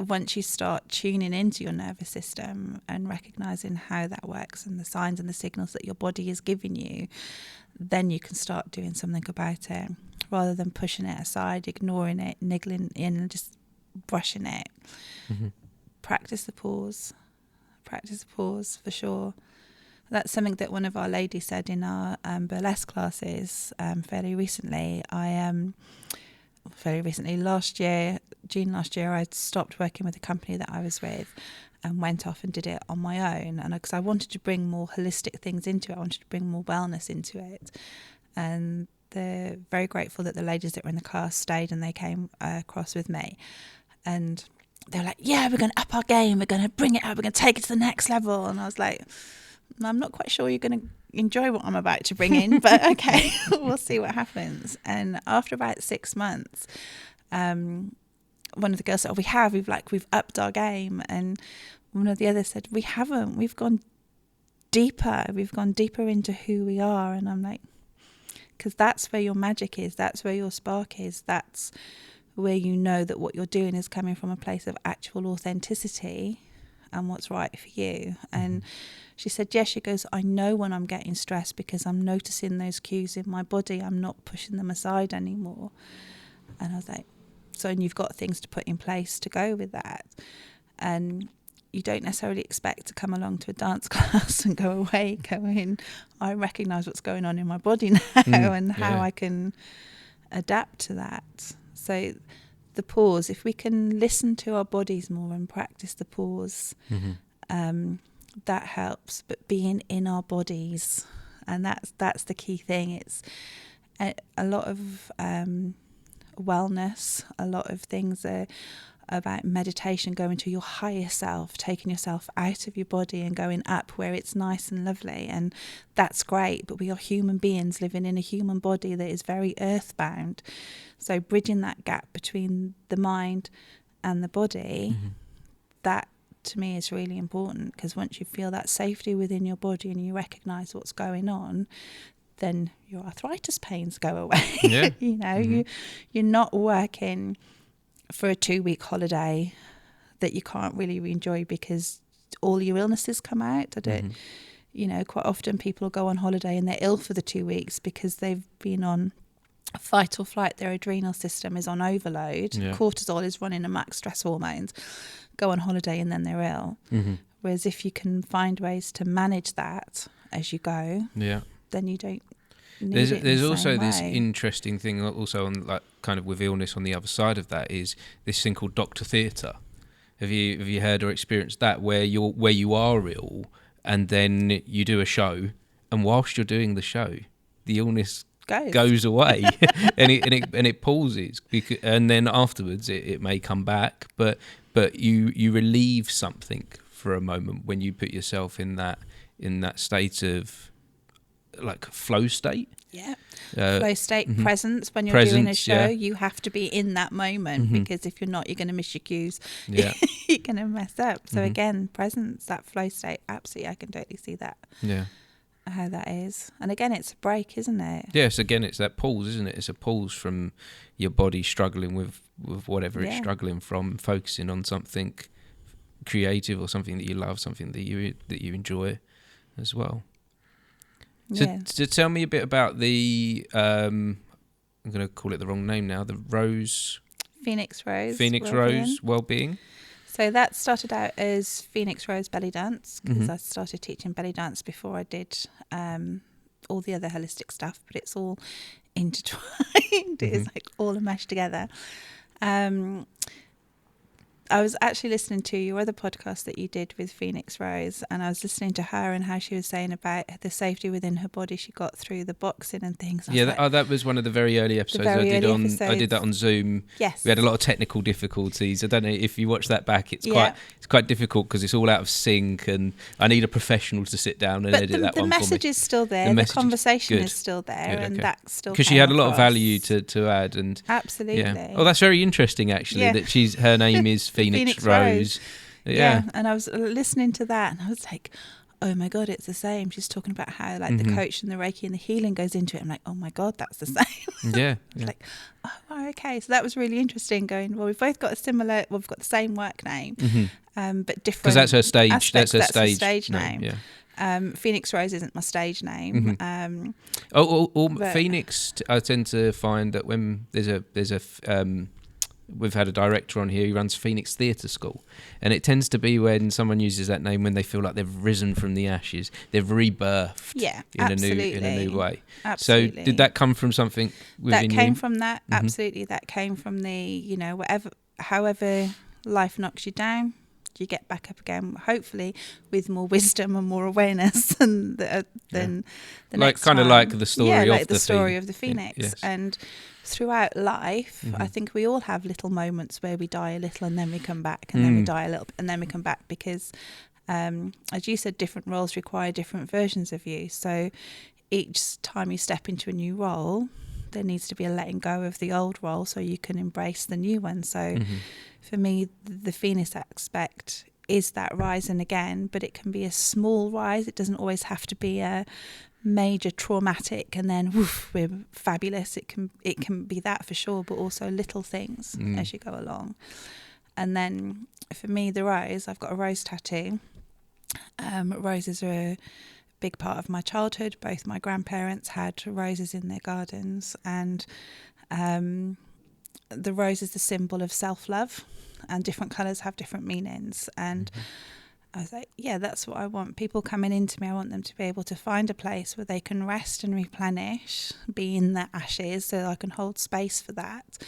once you start tuning into your nervous system and recognizing how that works and the signs and the signals that your body is giving you, then you can start doing something about it rather than pushing it aside, ignoring it, niggling in and just brushing it. Practice the pause for sure. That's something that one of our ladies said in our burlesque classes fairly recently. June last year, I stopped working with the company that I was with and went off and did it on my own. And because I wanted to bring more holistic things into it, I wanted to bring more wellness into it. And they're very grateful that the ladies that were in the class stayed and they came across with me. And they were like, yeah, we're going to up our game. We're going to bring it up. We're going to take it to the next level. And I was like, I'm not quite sure you're going to enjoy what I'm about to bring in, but okay, we'll see what happens. And after about 6 months, one of the girls said, we've upped our game. And one of the others said, we haven't. We've gone deeper. We've gone deeper into who we are. And I'm like, because that's where your magic is. That's where your spark is. That's where you know that what you're doing is coming from a place of actual authenticity and what's right for you. And she said, yes, she goes, I know when I'm getting stressed because I'm noticing those cues in my body. I'm not pushing them aside anymore. And I was like, and you've got things to put in place to go with that. And you don't necessarily expect to come along to a dance class and go away going, I recognise what's going on in my body now and how I can adapt to that. So the pause, if we can listen to our bodies more and practice the pause, that helps. But being in our bodies, and that's the key thing. It's a lot of wellness, a lot of things are about meditation, going to your higher self, taking yourself out of your body and going up where it's nice and lovely, and that's great. But we are human beings living in a human body that is very earthbound. So bridging that gap between the mind and the body, that to me is really important, because once you feel that safety within your body and you recognise what's going on, then your arthritis pains go away. You're not working for a 2-week holiday that you can't really enjoy because all your illnesses come out. Quite often people will go on holiday and they're ill for the 2 weeks because they've been on fight or flight. Their adrenal system is on overload. Cortisol is running amok, stress hormones. Go on holiday and then they're ill. Whereas if you can find ways to manage that as you go, then you don't need it. There's also this interesting thing also on, like, kind of with illness on the other side of that, is this thing called doctor theatre. Have you heard or experienced that, where you are ill and then you do a show, and whilst you're doing the show, the illness goes away and it pauses, and then afterwards it may come back, but you relieve something for a moment when you put yourself in that state of, like, flow state. Flow state, presence. When you're doing a show, you have to be in that moment, because if you're not, you're going to miss your cues. You're going to mess up. So again, presence, that flow state, absolutely, I can totally see that. How that is. And again, it's a break, isn't it? Yes, again, it's that pause, isn't it? It's a pause from your body struggling with whatever it's struggling from, focusing on something creative or something that you love, something that you enjoy as well. So tell me a bit about the I'm going to call it the wrong name now. The Phoenix Rose Wellbeing. So that started out as Phoenix Rose Belly Dance, because Mm-hmm. I started teaching belly dance before I did all the other holistic stuff, but it's all intertwined. Mm-hmm. It's like all meshed together. I was actually listening to your other podcast that you did with Phoenix Rose, and I was listening to her and how she was saying about the safety within her body she got through the boxing and things. That was one of the very early episodes I did that on Zoom. Yes. We had a lot of technical difficulties. I don't know if you watch that back. It's quite difficult because it's all out of sync, and I need a professional to sit down and edit that one for me. The message is still there. The conversation is still there, and that's still because she had a lot of value to add. And absolutely. Yeah. Oh, that's very interesting actually. That her name is Phoenix Rose. Yeah. And I was listening to that and I was like, oh my God, it's the same. She's talking about how like the coach and the Reiki and the healing goes into it. I'm like, oh my God, that's the same. Yeah. Like, oh, okay. So that was really interesting going, well, we've both got we've got the same work name, but different. Because that's her stage. Aspects. That's her stage name. Yeah. Phoenix Rose isn't my stage name. Phoenix, I tend to find that when there's a we've had a director on here who runs Phoenix Theatre School, and it tends to be when someone uses that name when they feel like they've risen from the ashes, they've rebirthed in a new way. Absolutely. So did that come from something within that came from that? Absolutely. That came from the, however life knocks you down, you get back up again, hopefully with more wisdom and more awareness than the next time. Like the story of the story of the Phoenix. Yes. And throughout life, I think we all have little moments where we die a little and then we come back, and then we die a little and then we come back, because as you said, different roles require different versions of you. So each time you step into a new role, there needs to be a letting go of the old role so you can embrace the new one. So for me, the Phoenix aspect is that rising again, but it can be a small rise. It doesn't always have to be a major traumatic and then woof, we're fabulous. It can be that for sure, but also little things as you go along. And then for me, the rose, I've got a rose tattoo. Roses are a big part of my childhood. Both my grandparents had roses in their gardens, and the rose is the symbol of self-love, and different colours have different meanings. And I was like, yeah, that's what I want. People coming into me, I want them to be able to find a place where they can rest and replenish, be in the ashes, so I can hold space for that.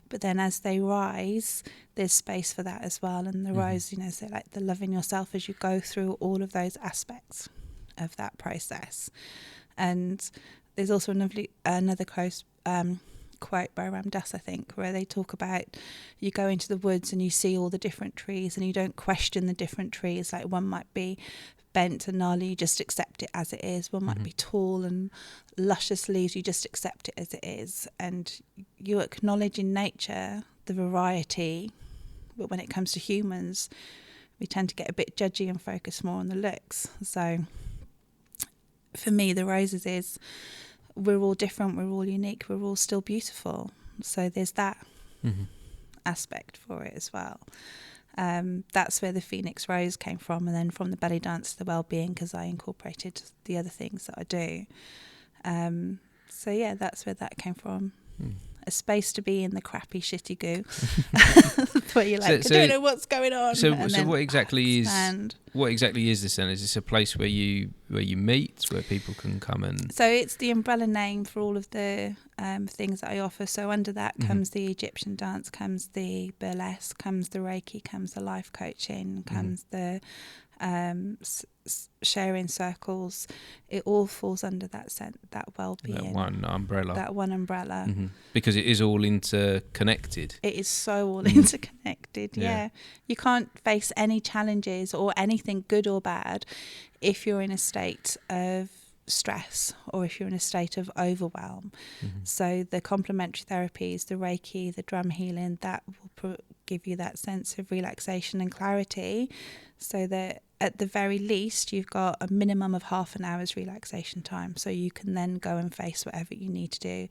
But then as they rise, there's space for that as well. And the rose, so like the loving yourself as you go through all of those aspects of that process. And there's also another quote by Ram Dass, I think, where they talk about you go into the woods and you see all the different trees and you don't question the different trees. Like one might be bent and gnarly, you just accept it as it is. One might be tall and luscious leaves, you just accept it as it is. And you acknowledge in nature the variety, but when it comes to humans, we tend to get a bit judgy and focus more on the looks. So for me, the roses is we're all different, we're all unique, we're all still beautiful. So there's that aspect for it as well. That's where the Phoenix Rose came from, and then from the belly dance to the well-being, because I incorporated the other things that I do. So yeah, that's where that came from. A space to be in the crappy shitty goo where you're like, I don't know what's going on. So what exactly is this then? Is this a place where you meet, where people can come and... So it's the umbrella name for all of the things that I offer. So under that comes the Egyptian dance, comes the burlesque, comes the Reiki, comes the life coaching, comes the sharing circles. It all falls under that well-being. That one umbrella. Because it is all interconnected. It is so all interconnected, yeah. You can't face any challenges or anything good or bad if you're in a state of stress or if you're in a state of overwhelm. So the complementary therapies, the Reiki, the drum healing, that will give you that sense of relaxation and clarity, so that at the very least you've got a minimum of half an hour's relaxation time, so you can then go and face whatever you need to do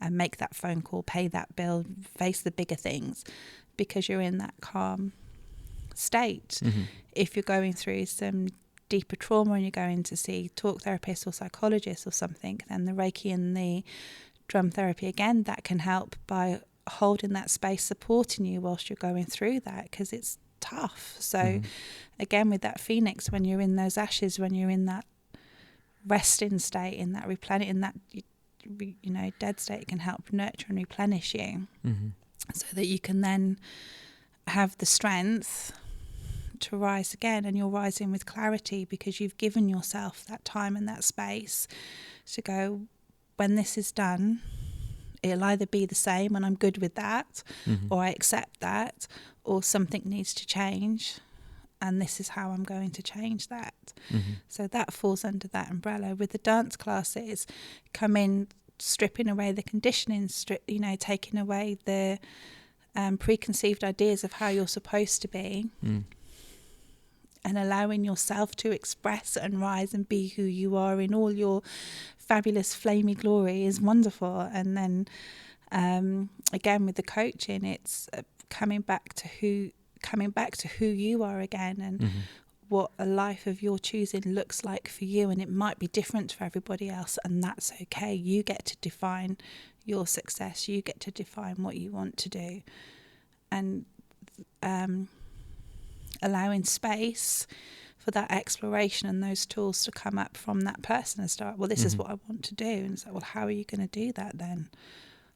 and make that phone call, pay that bill, face the bigger things, because you're in that calm state. If you're going through some deeper trauma and you're going to see talk therapists or psychologists or something, then the Reiki and the drum therapy, again, that can help by holding that space, supporting you whilst you're going through that, because it's tough. So again, with that Phoenix, when you're in those ashes, when you're in that resting state, in that replenish, in that dead state, it can help nurture and replenish you, so that you can then have the strength to rise again, and you're rising with clarity because you've given yourself that time and that space to go, when this is done, it'll either be the same and I'm good with that, or I accept that, or something needs to change, and this is how I'm going to change that. So that falls under that umbrella. With the dance classes, come in stripping away the conditioning, taking away the preconceived ideas of how you're supposed to be, and allowing yourself to express and rise and be who you are in all your fabulous flamey glory is wonderful. And then again, with the coaching, it's coming back to who you are again, and what a life of your choosing looks like for you. And it might be different for everybody else, and that's okay. You get to define your success, you get to define what you want to do, and allowing space for that exploration and those tools to come up from that person and start, well, this is what I want to do. And it's like, well, how are you going to do that then?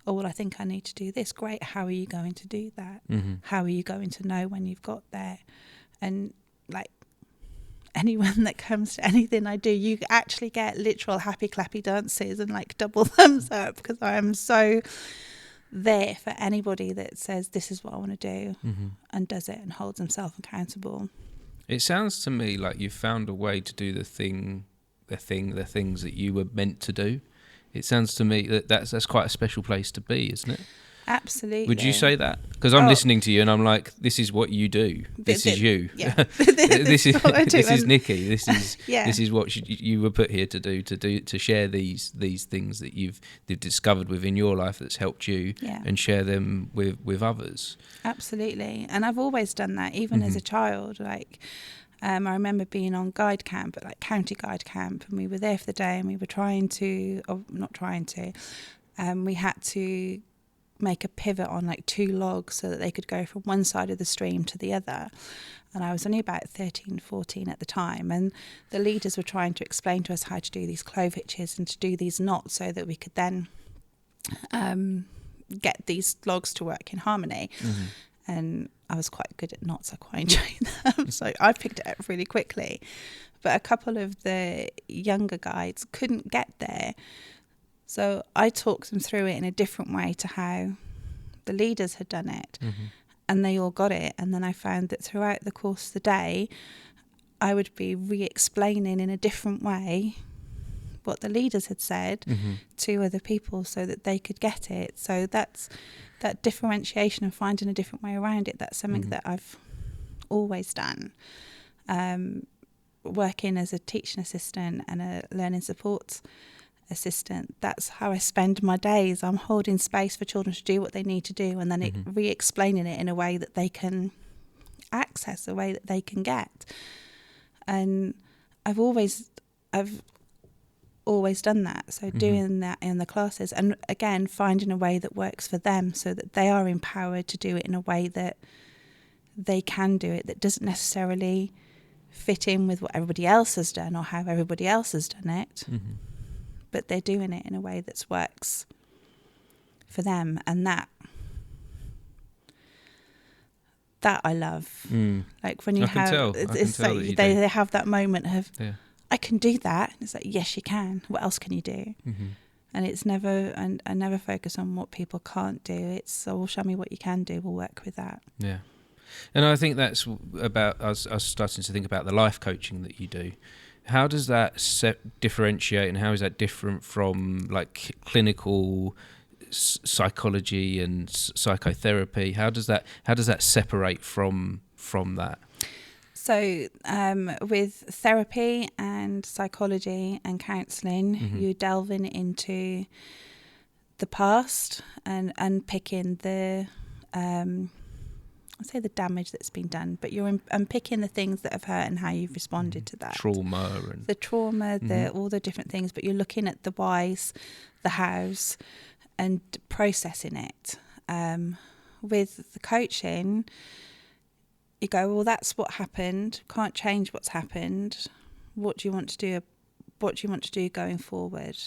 Oh, well, I think I need to do this. Great. How are you going to do that? How are you going to know when you've got there? And like anyone that comes to anything I do, you actually get literal happy clappy dances and like double thumbs up, because I am so there for anybody that says this is what I want to do and does it and holds himself accountable. It sounds to me like you've found a way to do the things that you were meant to do. It sounds to me that's quite a special place to be, isn't it? Absolutely. Would you say that? Because I'm listening to you and I'm like, this is what you do. This is you. Yeah. this is what I do. this is Nicky. This is yeah. This is what you were put here to do to share these things that you've discovered within your life that's helped you, and share them with others. Absolutely. And I've always done that, even as a child. Like I remember being on guide camp, at like county guide camp, and we were there for the day, and we were we had to make a pivot on like 2 logs so that they could go from one side of the stream to the other. And I was only about 13, 14 at the time, and the leaders were trying to explain to us how to do these clove hitches and to do these knots so that we could then get these logs to work in harmony. And I was quite good at knots. I quite enjoyed them. So I picked it up really quickly. But a couple of the younger guides couldn't get there. So I talked them through it in a different way to how the leaders had done it. And they all got it. And then I found that throughout the course of the day, I would be re-explaining in a different way what the leaders had said to other people so that they could get it. So that's that differentiation of finding a different way around it. That's something that I've always done. Working as a teaching assistant and a learning support assistant, that's how I spend my days. I'm holding space for children to do what they need to do, and then re-explaining it in a way that they can access, a way that they can get. And I've always done that. So doing that in the classes, and again finding a way that works for them so that they are empowered to do it in a way that they can do it, that doesn't necessarily fit in with what everybody else has done or how everybody else has done it, but they're doing it in a way that works for them. And that I love. Like when you they have that moment of I can do that. And it's like, yes, you can. What else can you do? And it's never, and I never focus on what people can't do. It's, oh, show me what you can do. We'll work with that. Yeah. And I think that's about, I was starting to think about the life coaching that you do. How does that differentiate, and how is that different from like clinical psychology and psychotherapy? How does that separate from that? So with therapy and psychology and counselling, you're delving into the past and unpicking the I'd say the damage that's been done, but you're unpicking the things that have hurt and how you've responded to that. Trauma. The trauma, all the different things, but you're looking at the whys, the hows, and processing it. With the coaching, you go, well, that's what happened. Can't change what's happened. What do you want to do? What do you want to do going forward?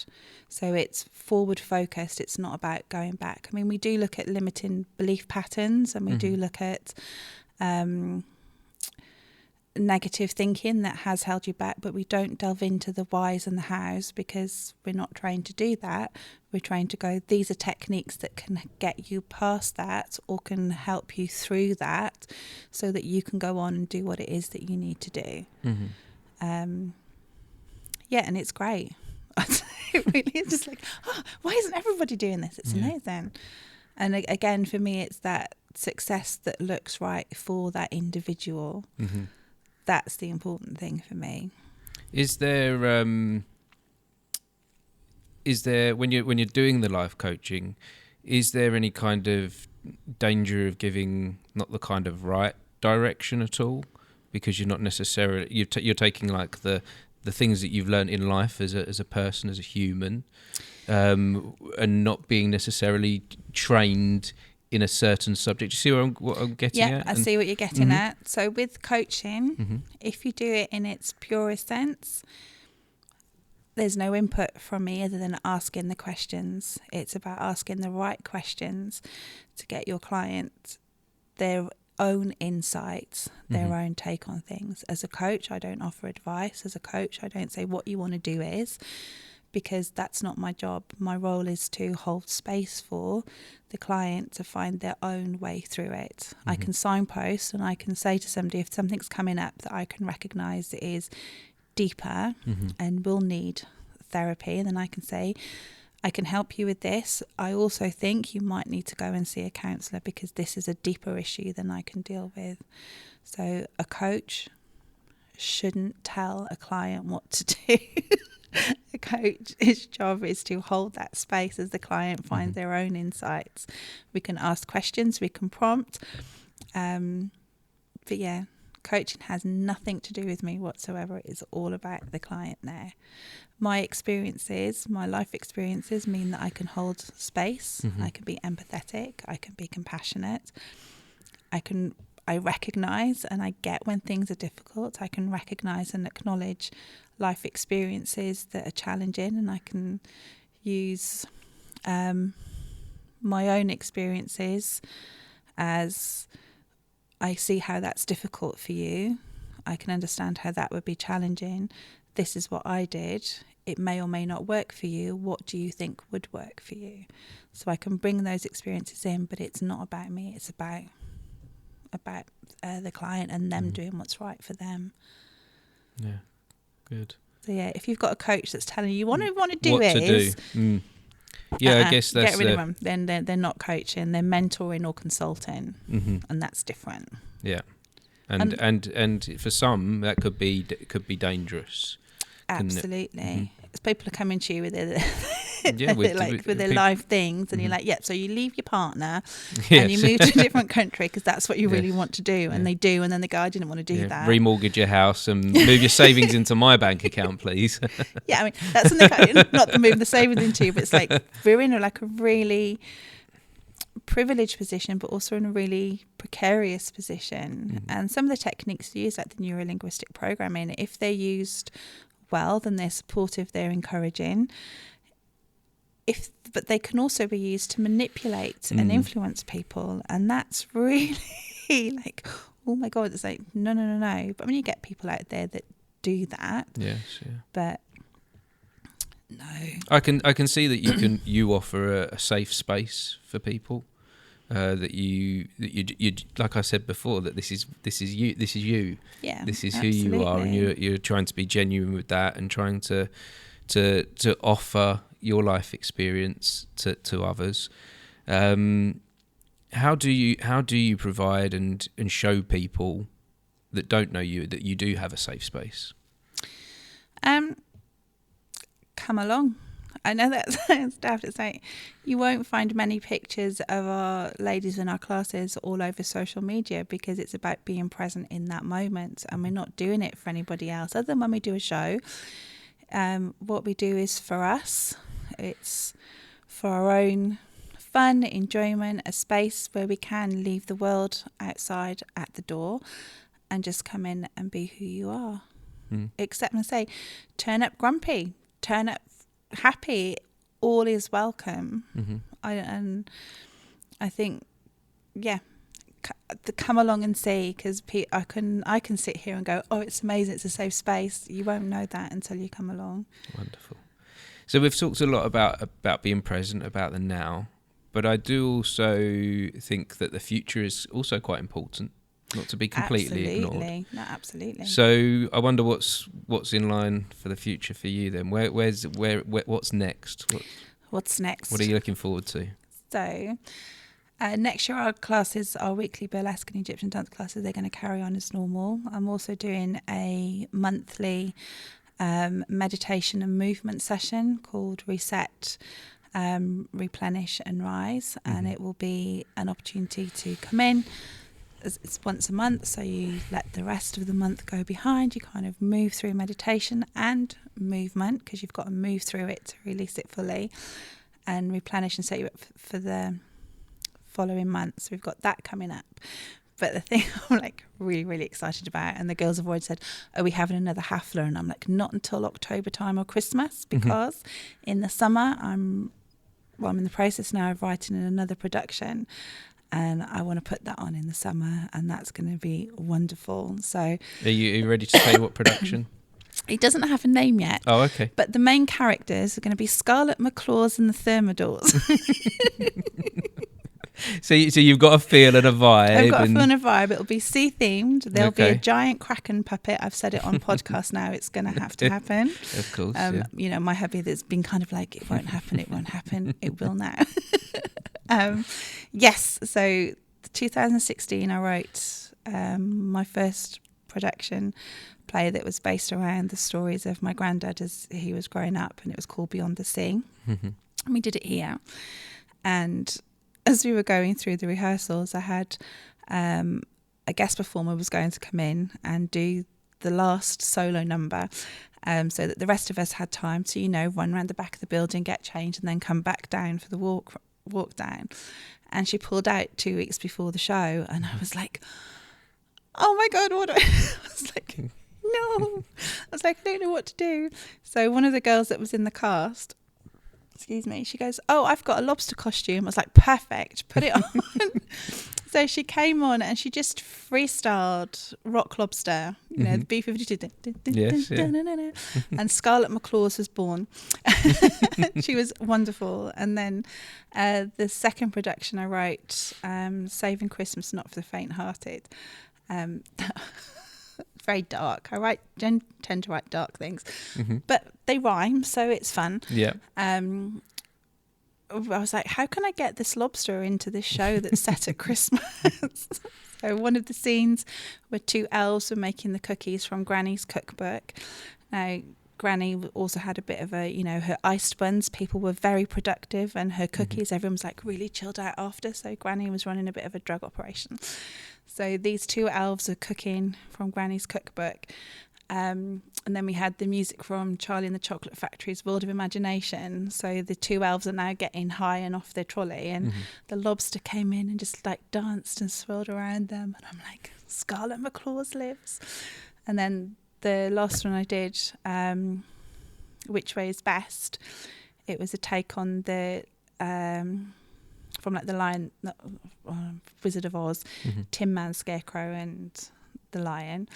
So it's forward focused. It's not about going back. I mean, we do look at limiting belief patterns, and we do look at negative thinking that has held you back, but we don't delve into the whys and the hows, because we're not trained to do that. We're trained to go, these are techniques that can get you past that, or can help you through that, so that you can go on and do what it is that you need to do. Yeah, and it's great. It really is just like, oh, why isn't everybody doing this? It's amazing. And again, for me, it's that success that looks right for that individual. That's the important thing for me. Is there when you're doing the life coaching, is there any kind of danger of giving not the kind of right direction at all, because you're not necessarily you're taking like the things that you've learned in life as a person, as a human, and not being necessarily trained in a certain subject? You see what I'm getting at? Yeah, I see what you're getting at. So with coaching, if you do it in its purest sense, there's no input from me other than asking the questions. It's about asking the right questions to get your client their own insights, their own take on things. As a coach, I don't offer advice. As a coach, I don't say what you want to do is, because that's not my job. My role is to hold space for the client to find their own way through it. I can signpost, and I can say to somebody, if something's coming up that I can recognise is deeper and will need therapy, then I can say, I can help you with this. I also think you might need to go and see a counsellor, because this is a deeper issue than I can deal with. So a coach shouldn't tell a client what to do. A coach's job is to hold that space as the client finds their own insights. We can ask questions, we can prompt. But yeah, coaching has nothing to do with me whatsoever. It's all about the client there. My experiences, my life experiences, mean that I can hold space. I can be empathetic. I can be compassionate. I recognise and I get when things are difficult. I can recognise and acknowledge life experiences that are challenging, and I can use my own experiences as I see how that's difficult for you. I can understand how that would be challenging. This is what I did. It may or may not work for you. What do you think would work for you? So I can bring those experiences in, but it's not about me. It's about the client and them doing what's right for them. Yeah, good. So yeah, if you've got a coach that's telling you what to do what to do. Yeah, I guess that's get rid of them. Then they're not coaching. They're mentoring or consulting, and that's different. Yeah, and for some that could be dangerous. Absolutely. As people are coming to you with their with their life things, and you're like, so you leave your partner and you move to a different country because that's what you really want to do, and they do, and then they go, I didn't want to do that. Remortgage your house and move your savings into my bank account, please. Yeah, I mean that's not to move the savings into, but it's like we're in a really privileged position, but also in a really precarious position. And some of the techniques used, like the neuro-linguistic programming, if they're used well, then they're supportive, they're encouraging. But they can also be used to manipulate and influence people, and that's really like, oh my god, it's like no. But I mean, you get people out there that do that. Yes, yeah. But no, I can see that you offer a safe space for people. That you like I said before, that this is you. Yeah, this is absolutely. who you are, and you're trying to be genuine with that, and trying to offer your life experience to others. How do you provide and show people that don't know you that you do have a safe space? Come along. I know that sounds daft. It's like you won't find many pictures of our ladies in our classes all over social media, because it's about being present in that moment, and we're not doing it for anybody else other than when we do a show. What we do is for us. It's for our own fun, enjoyment, a space where we can leave the world outside at the door and just come in and be who you are. Except, and say, turn up grumpy, turn up happy, all is welcome. I think, to come along and see, because I can sit here and go, oh, it's amazing, it's a safe space. You won't know that until you come along. Wonderful. So we've talked a lot about being present, about the now, but I do also think that the future is also quite important, not to be completely ignored. No, absolutely. So I wonder what's in line for the future for you then. What's next? What's next? What are you looking forward to? So next year our weekly burlesque and Egyptian dance classes, they're going to carry on as normal. I'm also doing a monthly meditation and movement session called Reset, Replenish and Rise, and it will be an opportunity to come in. It's once a month, so you let the rest of the month go behind. You kind of move through meditation and movement, because you've got to move through it to release it fully and replenish and set you up for the following months. We've got that coming up. But the thing I'm like really, really excited about, and the girls have already said, are we having another Hafler? And I'm like, not until October time or Christmas, because in the summer I'm in the process now of writing another production, and I want to put that on in the summer, and that's going to be wonderful. So are you ready to say what production? It doesn't have a name yet. Oh, okay. But the main characters are going to be Scarlet McClaws and the Thermidors. So you've got a feel and a vibe. I've got a feel and a vibe. It'll be sea themed. There'll be a giant Kraken puppet. I've said it on podcast now. It's going to have to happen. Of course. You know, my hubby that's been kind of like, it won't happen. It won't happen. It will now. Yes. So 2016, I wrote my first production play that was based around the stories of my granddad as he was growing up, and it was called Beyond the Sea. And we did it here. And as we were going through the rehearsals, I had a guest performer was going to come in and do the last solo number, so that the rest of us had time to, run around the back of the building, get changed, and then come back down for the walk down. And she pulled out 2 weeks before the show, and I was like, oh my God, what? I was like, no. I was like, I don't know what to do. So one of the girls that was in the cast, excuse me, she goes, oh, I've got a lobster costume. I was like, perfect, put it on. So she came on and she just freestyled Rock Lobster, the B-52. Yes, And Scarlet McClaws was born. She was wonderful. And then the second production I wrote, Saving Christmas Not for the Faint-Hearted. Very dark. I tend to write dark things, but they rhyme, so it's fun. Yeah. I was like, how can I get this lobster into this show that's set at Christmas? So one of the scenes where 2 elves were making the cookies from Granny's cookbook. Now, Granny also had a bit of her iced buns. People were very productive, and her cookies, everyone was like really chilled out after. So Granny was running a bit of a drug operation. So these 2 elves are cooking from Granny's cookbook. And then we had the music from Charlie and the Chocolate Factory's World of Imagination. So the 2 elves are now getting high and off their trolley, and the lobster came in and just like danced and swirled around them. And I'm like, Scarlet McClaws lives. And then the last one I did, Which Way is Best, it was a take on the from like the Lion, Wizard of Oz, Tin Man, Scarecrow, and the Lion.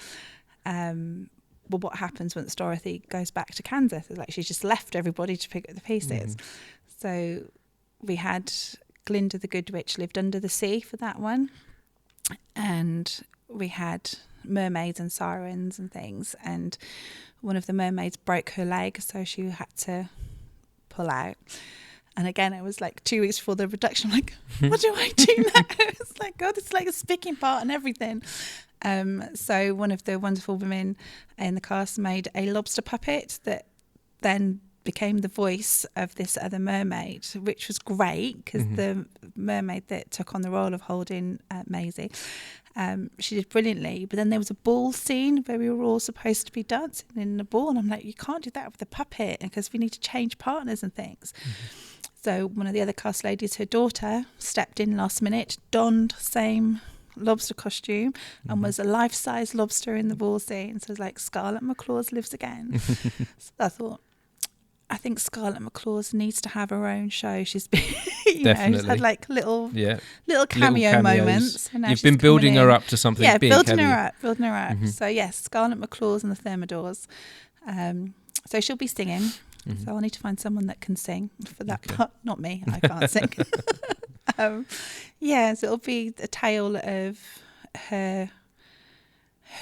Well, what happens once Dorothy goes back to Kansas? It's like she's just left everybody to pick up the pieces. So we had Glinda the Good Witch lived under the sea for that one, and we had mermaids and sirens and things, and one of the mermaids broke her leg, so she had to pull out. And again, it was like 2 weeks before the production. I'm like, what do I do now? It's like, God, it's like a speaking part and everything. So one of the wonderful women in the cast made a lobster puppet that then became the voice of this other mermaid, which was great because the mermaid that took on the role of holding Maisie, she did brilliantly. But then there was a ball scene where we were all supposed to be dancing in the ball, and I'm like, you can't do that with the puppet because we need to change partners and things. So one of the other cast ladies, her daughter, stepped in last minute, donned same lobster costume, and was a life-size lobster in the ball scene. So it was like, Scarlett McClaws lives again. So I thought, I think Scarlett McClaws needs to have her own show. She's been, she's had like little cameo moments. You've been building her up to something big. Building her up. So yes, Scarlett McClaws and the Thermidors. So she'll be singing. So I'll need to find someone that can sing for that part. Not me, I can't sing. So it'll be a tale of her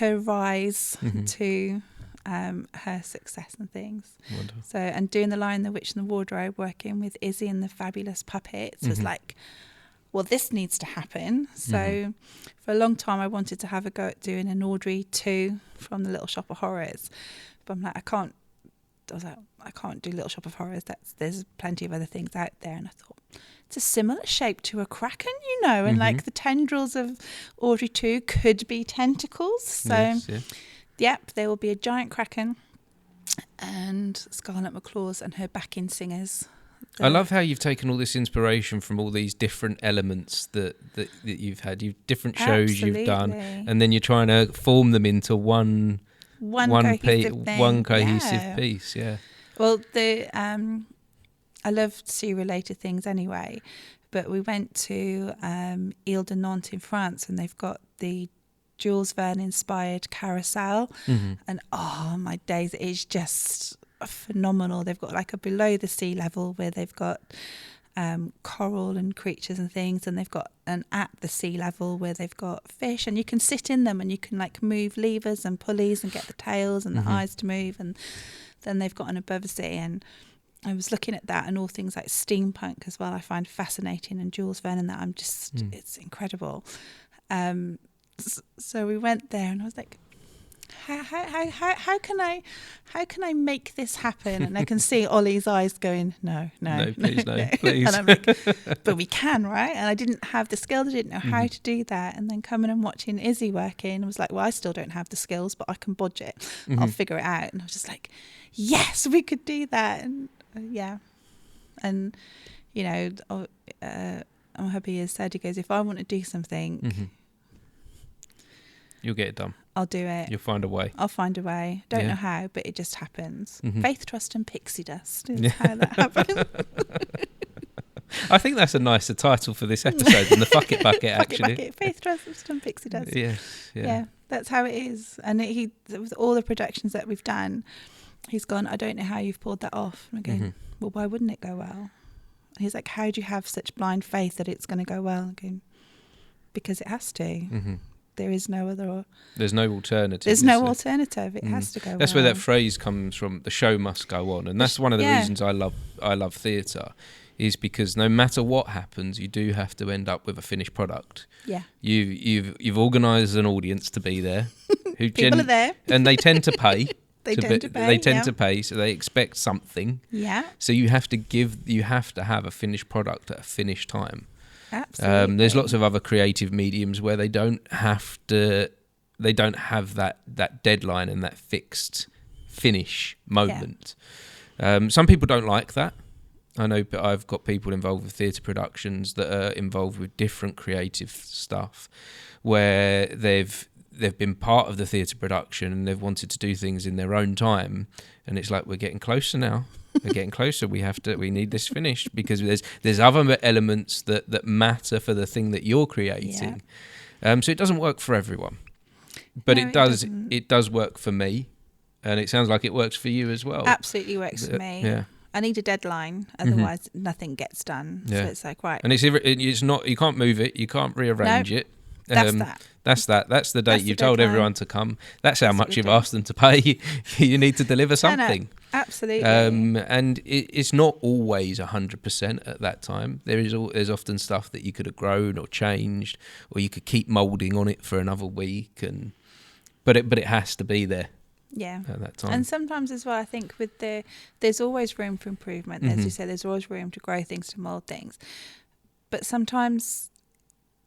rise to her success and things. Wonderful. So, and doing The Lion, the Witch and the Wardrobe, working with Izzy and the Fabulous Puppets was like, well, this needs to happen. So for a long time I wanted to have a go at doing an Audrey 2 from the Little Shop of Horrors, but I'm like, I can't do Little Shop of Horrors. There's plenty of other things out there. And I thought, it's a similar shape to a kraken, and like the tendrils of Audrey 2 could be tentacles. So yep, there will be a giant kraken and Scarlett McClaws and her backing singers. I love how you've taken all this inspiration from all these different elements that you've had. You've different shows you've done, and then you're trying to form them into one cohesive piece. Yeah. Well, I love sea-related things anyway, but we went to Ile de Nantes in France, and they've got the Jules Verne-inspired carousel, and my days, it's just phenomenal. They've got like a below the sea level where they've got coral and creatures and things, and they've got an at the sea level where they've got fish, and you can sit in them and you can like move levers and pulleys and get the tails and the eyes to move, and then they've got an above the sea. And I was looking at that, and all things like steampunk as well I find fascinating, and Jules Verne and that, I'm just it's incredible. So we went there, and I was like, how can I make this happen? And I can see Ollie's eyes going, no, please. And I'm like, but we can, right? And I didn't have the skills, I didn't know how to do that. And then coming and watching Izzy working, I was like, well, I still don't have the skills, but I can bodge it. I'll figure it out. And I was just like, yes, we could do that. And and my hubby has said, he goes, if I want to do something, you'll get it done. I'll do it. You'll find a way. I'll find a way. Don't know how, but it just happens. Faith, trust and pixie dust is how that happens. I think that's a nicer title for this episode than the Fuck It Bucket, actually. Fuck It Bucket, Faith, trust and pixie dust. Yeah, that's how it is. And with all the productions that we've done, he's gone, I don't know how you've pulled that off. And I go, well, why wouldn't it go well? And he's like, how do you have such blind faith that it's going to go well? I go, because it has to. There is no other. There's no alternative. There's no alternative. It has to go. That's where that phrase comes from. The show must go on, and that's one of the reasons I love theatre, is because no matter what happens, you do have to end up with a finished product. Yeah. You've organised an audience to be there. People are there, and they tend to pay. They tend to pay, so they expect something. Yeah. So you have to have a finished product at a finished time. Absolutely. There's lots of other creative mediums where they don't have that deadline and that fixed finish moment. Some people don't like that. I know, but I've got people involved with theatre productions that are involved with different creative stuff, where they've been part of the theatre production and they've wanted to do things in their own time, and it's like, we're getting closer now. We're getting closer. We need this finished, because there's other elements that matter for the thing that you're creating. So it doesn't work for everyone, but it does work for me, and it sounds like it works for you as well. Absolutely works for me. Yeah. I need a deadline, otherwise nothing gets done. So it's like, right. And it's not, you can't move it, you can't rearrange it. That's the date you've told everyone to come. That's how much you've asked them to pay. You need to deliver something. No, absolutely. And it's not always 100% at that time. There's often stuff that you could have grown or changed, or you could keep moulding on it for another week. But it has to be there. Yeah. At that time. And sometimes as well, I think there's always room for improvement. As you say, there's always room to grow things, to mould things. But sometimes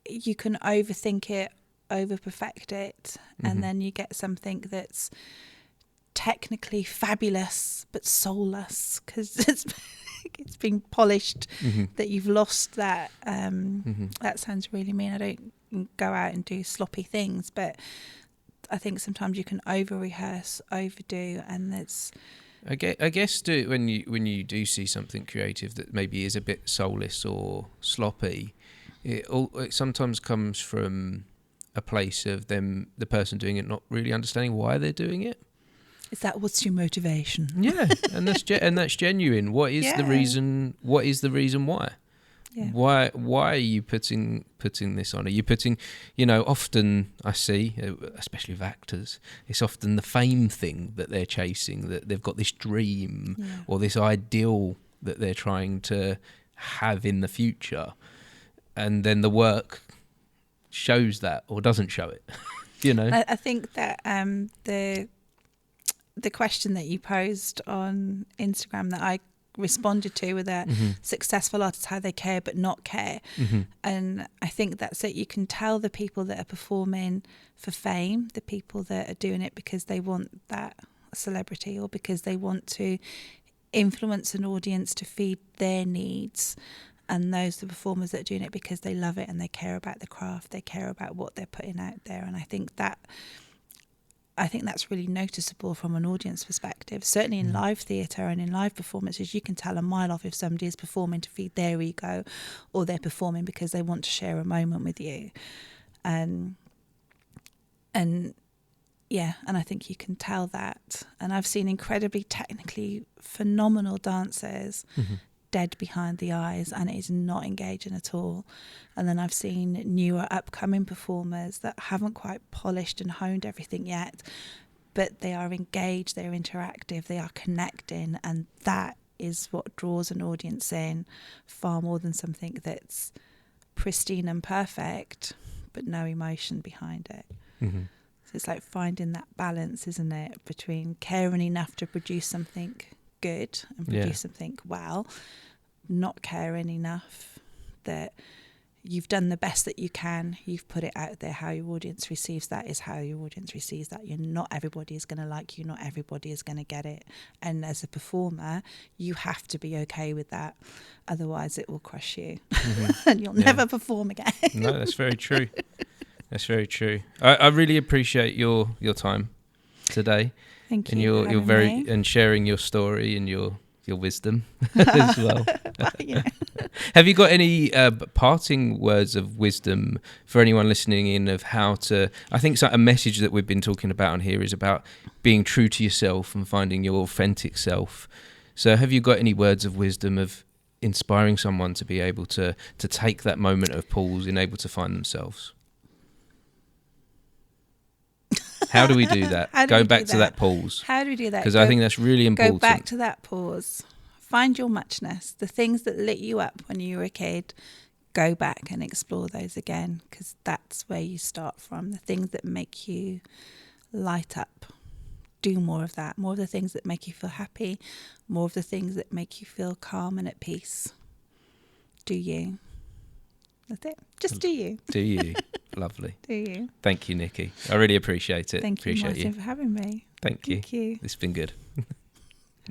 you can overthink it, over-perfect it, and then you get something that's technically fabulous but soulless, because it's been polished, Mm-hmm. that you've lost that. That sounds really mean. I don't go out and do sloppy things, but I think sometimes you can over rehearse, overdo, and that's. I guess when you do see something creative that maybe is a bit soulless or sloppy, it sometimes comes from a place of the person doing it not really understanding why they're doing it. Is that what's your motivation? Yeah, and that's genuine. What is the reason? What is the reason why? Yeah. Why are you putting this on? Are you putting, often I see, especially with actors, it's often the fame thing that they're chasing, that they've got this dream or this ideal that they're trying to have in the future, and then the work shows that or doesn't show it. I think that the question that you posed on Instagram that I responded to with a successful artist, how they care but not care, and I think that's it. You can tell the people that are performing for fame, the people that are doing it because they want that celebrity or because they want to influence an audience to feed their needs, and those are the performers that are doing it because they love it and they care about the craft, they care about what they're putting out there. And I think that's really noticeable from an audience perspective. Certainly in live theatre and in live performances, you can tell a mile off if somebody is performing to feed their ego or they're performing because they want to share a moment with you. And I think you can tell that. And I've seen incredibly technically phenomenal dancers dead behind the eyes, and it is not engaging at all. And then I've seen newer upcoming performers that haven't quite polished and honed everything yet, but they are engaged, they're interactive, they are connecting, and that is what draws an audience in far more than something that's pristine and perfect but no emotion behind it. So it's like finding that balance, isn't it, between caring enough to produce something good and produce something well, not caring enough that you've done the best that you can, you've put it out there. How your audience receives that is how your audience receives that. Not everybody is going to like you, not everybody is going to get it, and as a performer you have to be okay with that, otherwise it will crush you and you'll never perform again. No, that's very true. That's very true. I really appreciate your time today. Thank and you. and sharing your story and your wisdom as well. Have you got any parting words of wisdom for anyone listening in of how to? I think a message that we've been talking about on here is about being true to yourself and finding your authentic self. So have you got any words of wisdom of inspiring someone to be able to take that moment of pause and able to find themselves? How do we do that? Going back to that pause. How do we do that? Because I think that's really important. Go back to that pause. Find your muchness. The things that lit you up when you were a kid, go back and explore those again, because that's where you start from. The things that make you light up. Do more of that. More of the things that make you feel happy. More of the things that make you feel calm and at peace. Do you. That's it. Just do you. Do you. Lovely. Do you. Thank you, Nicky. I really appreciate it. Thank you, Martin, for having me. Thank you. Thank you. It's been good.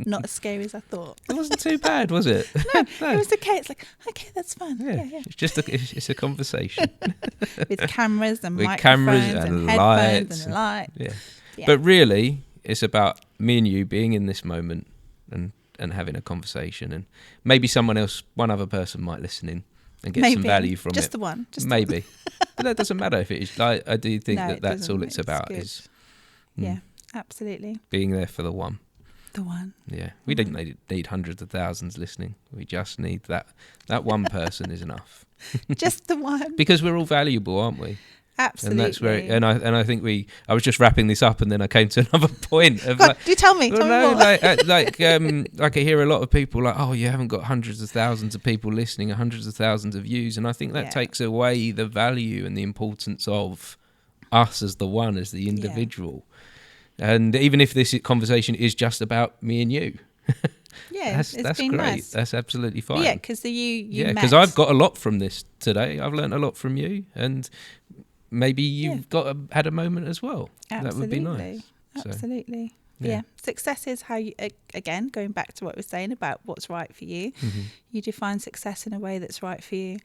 Not as scary as I thought. It wasn't too bad, was it? No, it was okay. It's like, okay, that's fun. Yeah. It's just it's a conversation. With cameras and with microphones cameras and lights. And lights. Yeah. But really, it's about me and you being in this moment and having a conversation, and maybe one other person might listen in and get some value from just it. The one. Maybe. But that doesn't matter if it is. I do think that's all it's about. Is yeah, absolutely. Being there for the one. The one. Yeah. We don't need hundreds of thousands listening. We just need that one person is enough. Just the one. Because we're all valuable, aren't we? Absolutely. And that's where I think I was just wrapping this up, and then I came to another point of God, do tell me. Tell me more. I hear a lot of people like, oh, you haven't got hundreds of thousands of people listening, hundreds of thousands of views, and I think that takes away the value and the importance of us as the one, as the individual. And even if this conversation is just about me and you, that's great. Nice. That's absolutely fine. Yeah, because you because I've got a lot from this today. I've learned a lot from you, and maybe you've had a moment as well. Absolutely. That would be nice. Absolutely. Yeah. Success is how you, again, going back to what we're saying about what's right for you. You define success in a way that's right for you.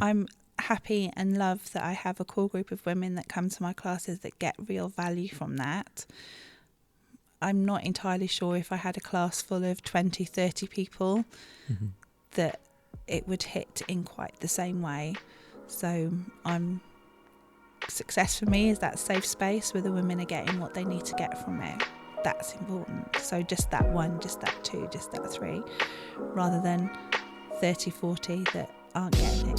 I'm happy and love that I have a core group of women that come to my classes that get real value from that. I'm not entirely sure if I had a class full of 20, 30 people that it would hit in quite the same way. So success for me is that safe space where the women are getting what they need to get from it. That's important. So just that one, just that two, just that three, rather than 30, 40 that aren't getting it.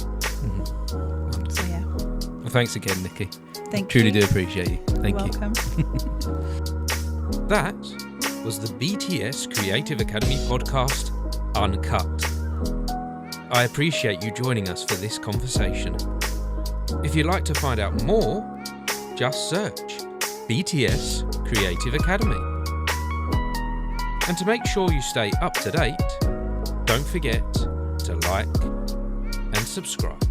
So yeah. Well, thanks again, Nicky. Thank Truly you. do appreciate you. Thank you. Welcome. That was the BTS Creative Academy podcast, Uncut. I appreciate you joining us for this conversation. If you'd like to find out more, just search BTS Creative Academy. And to make sure you stay up to date, don't forget to like and subscribe.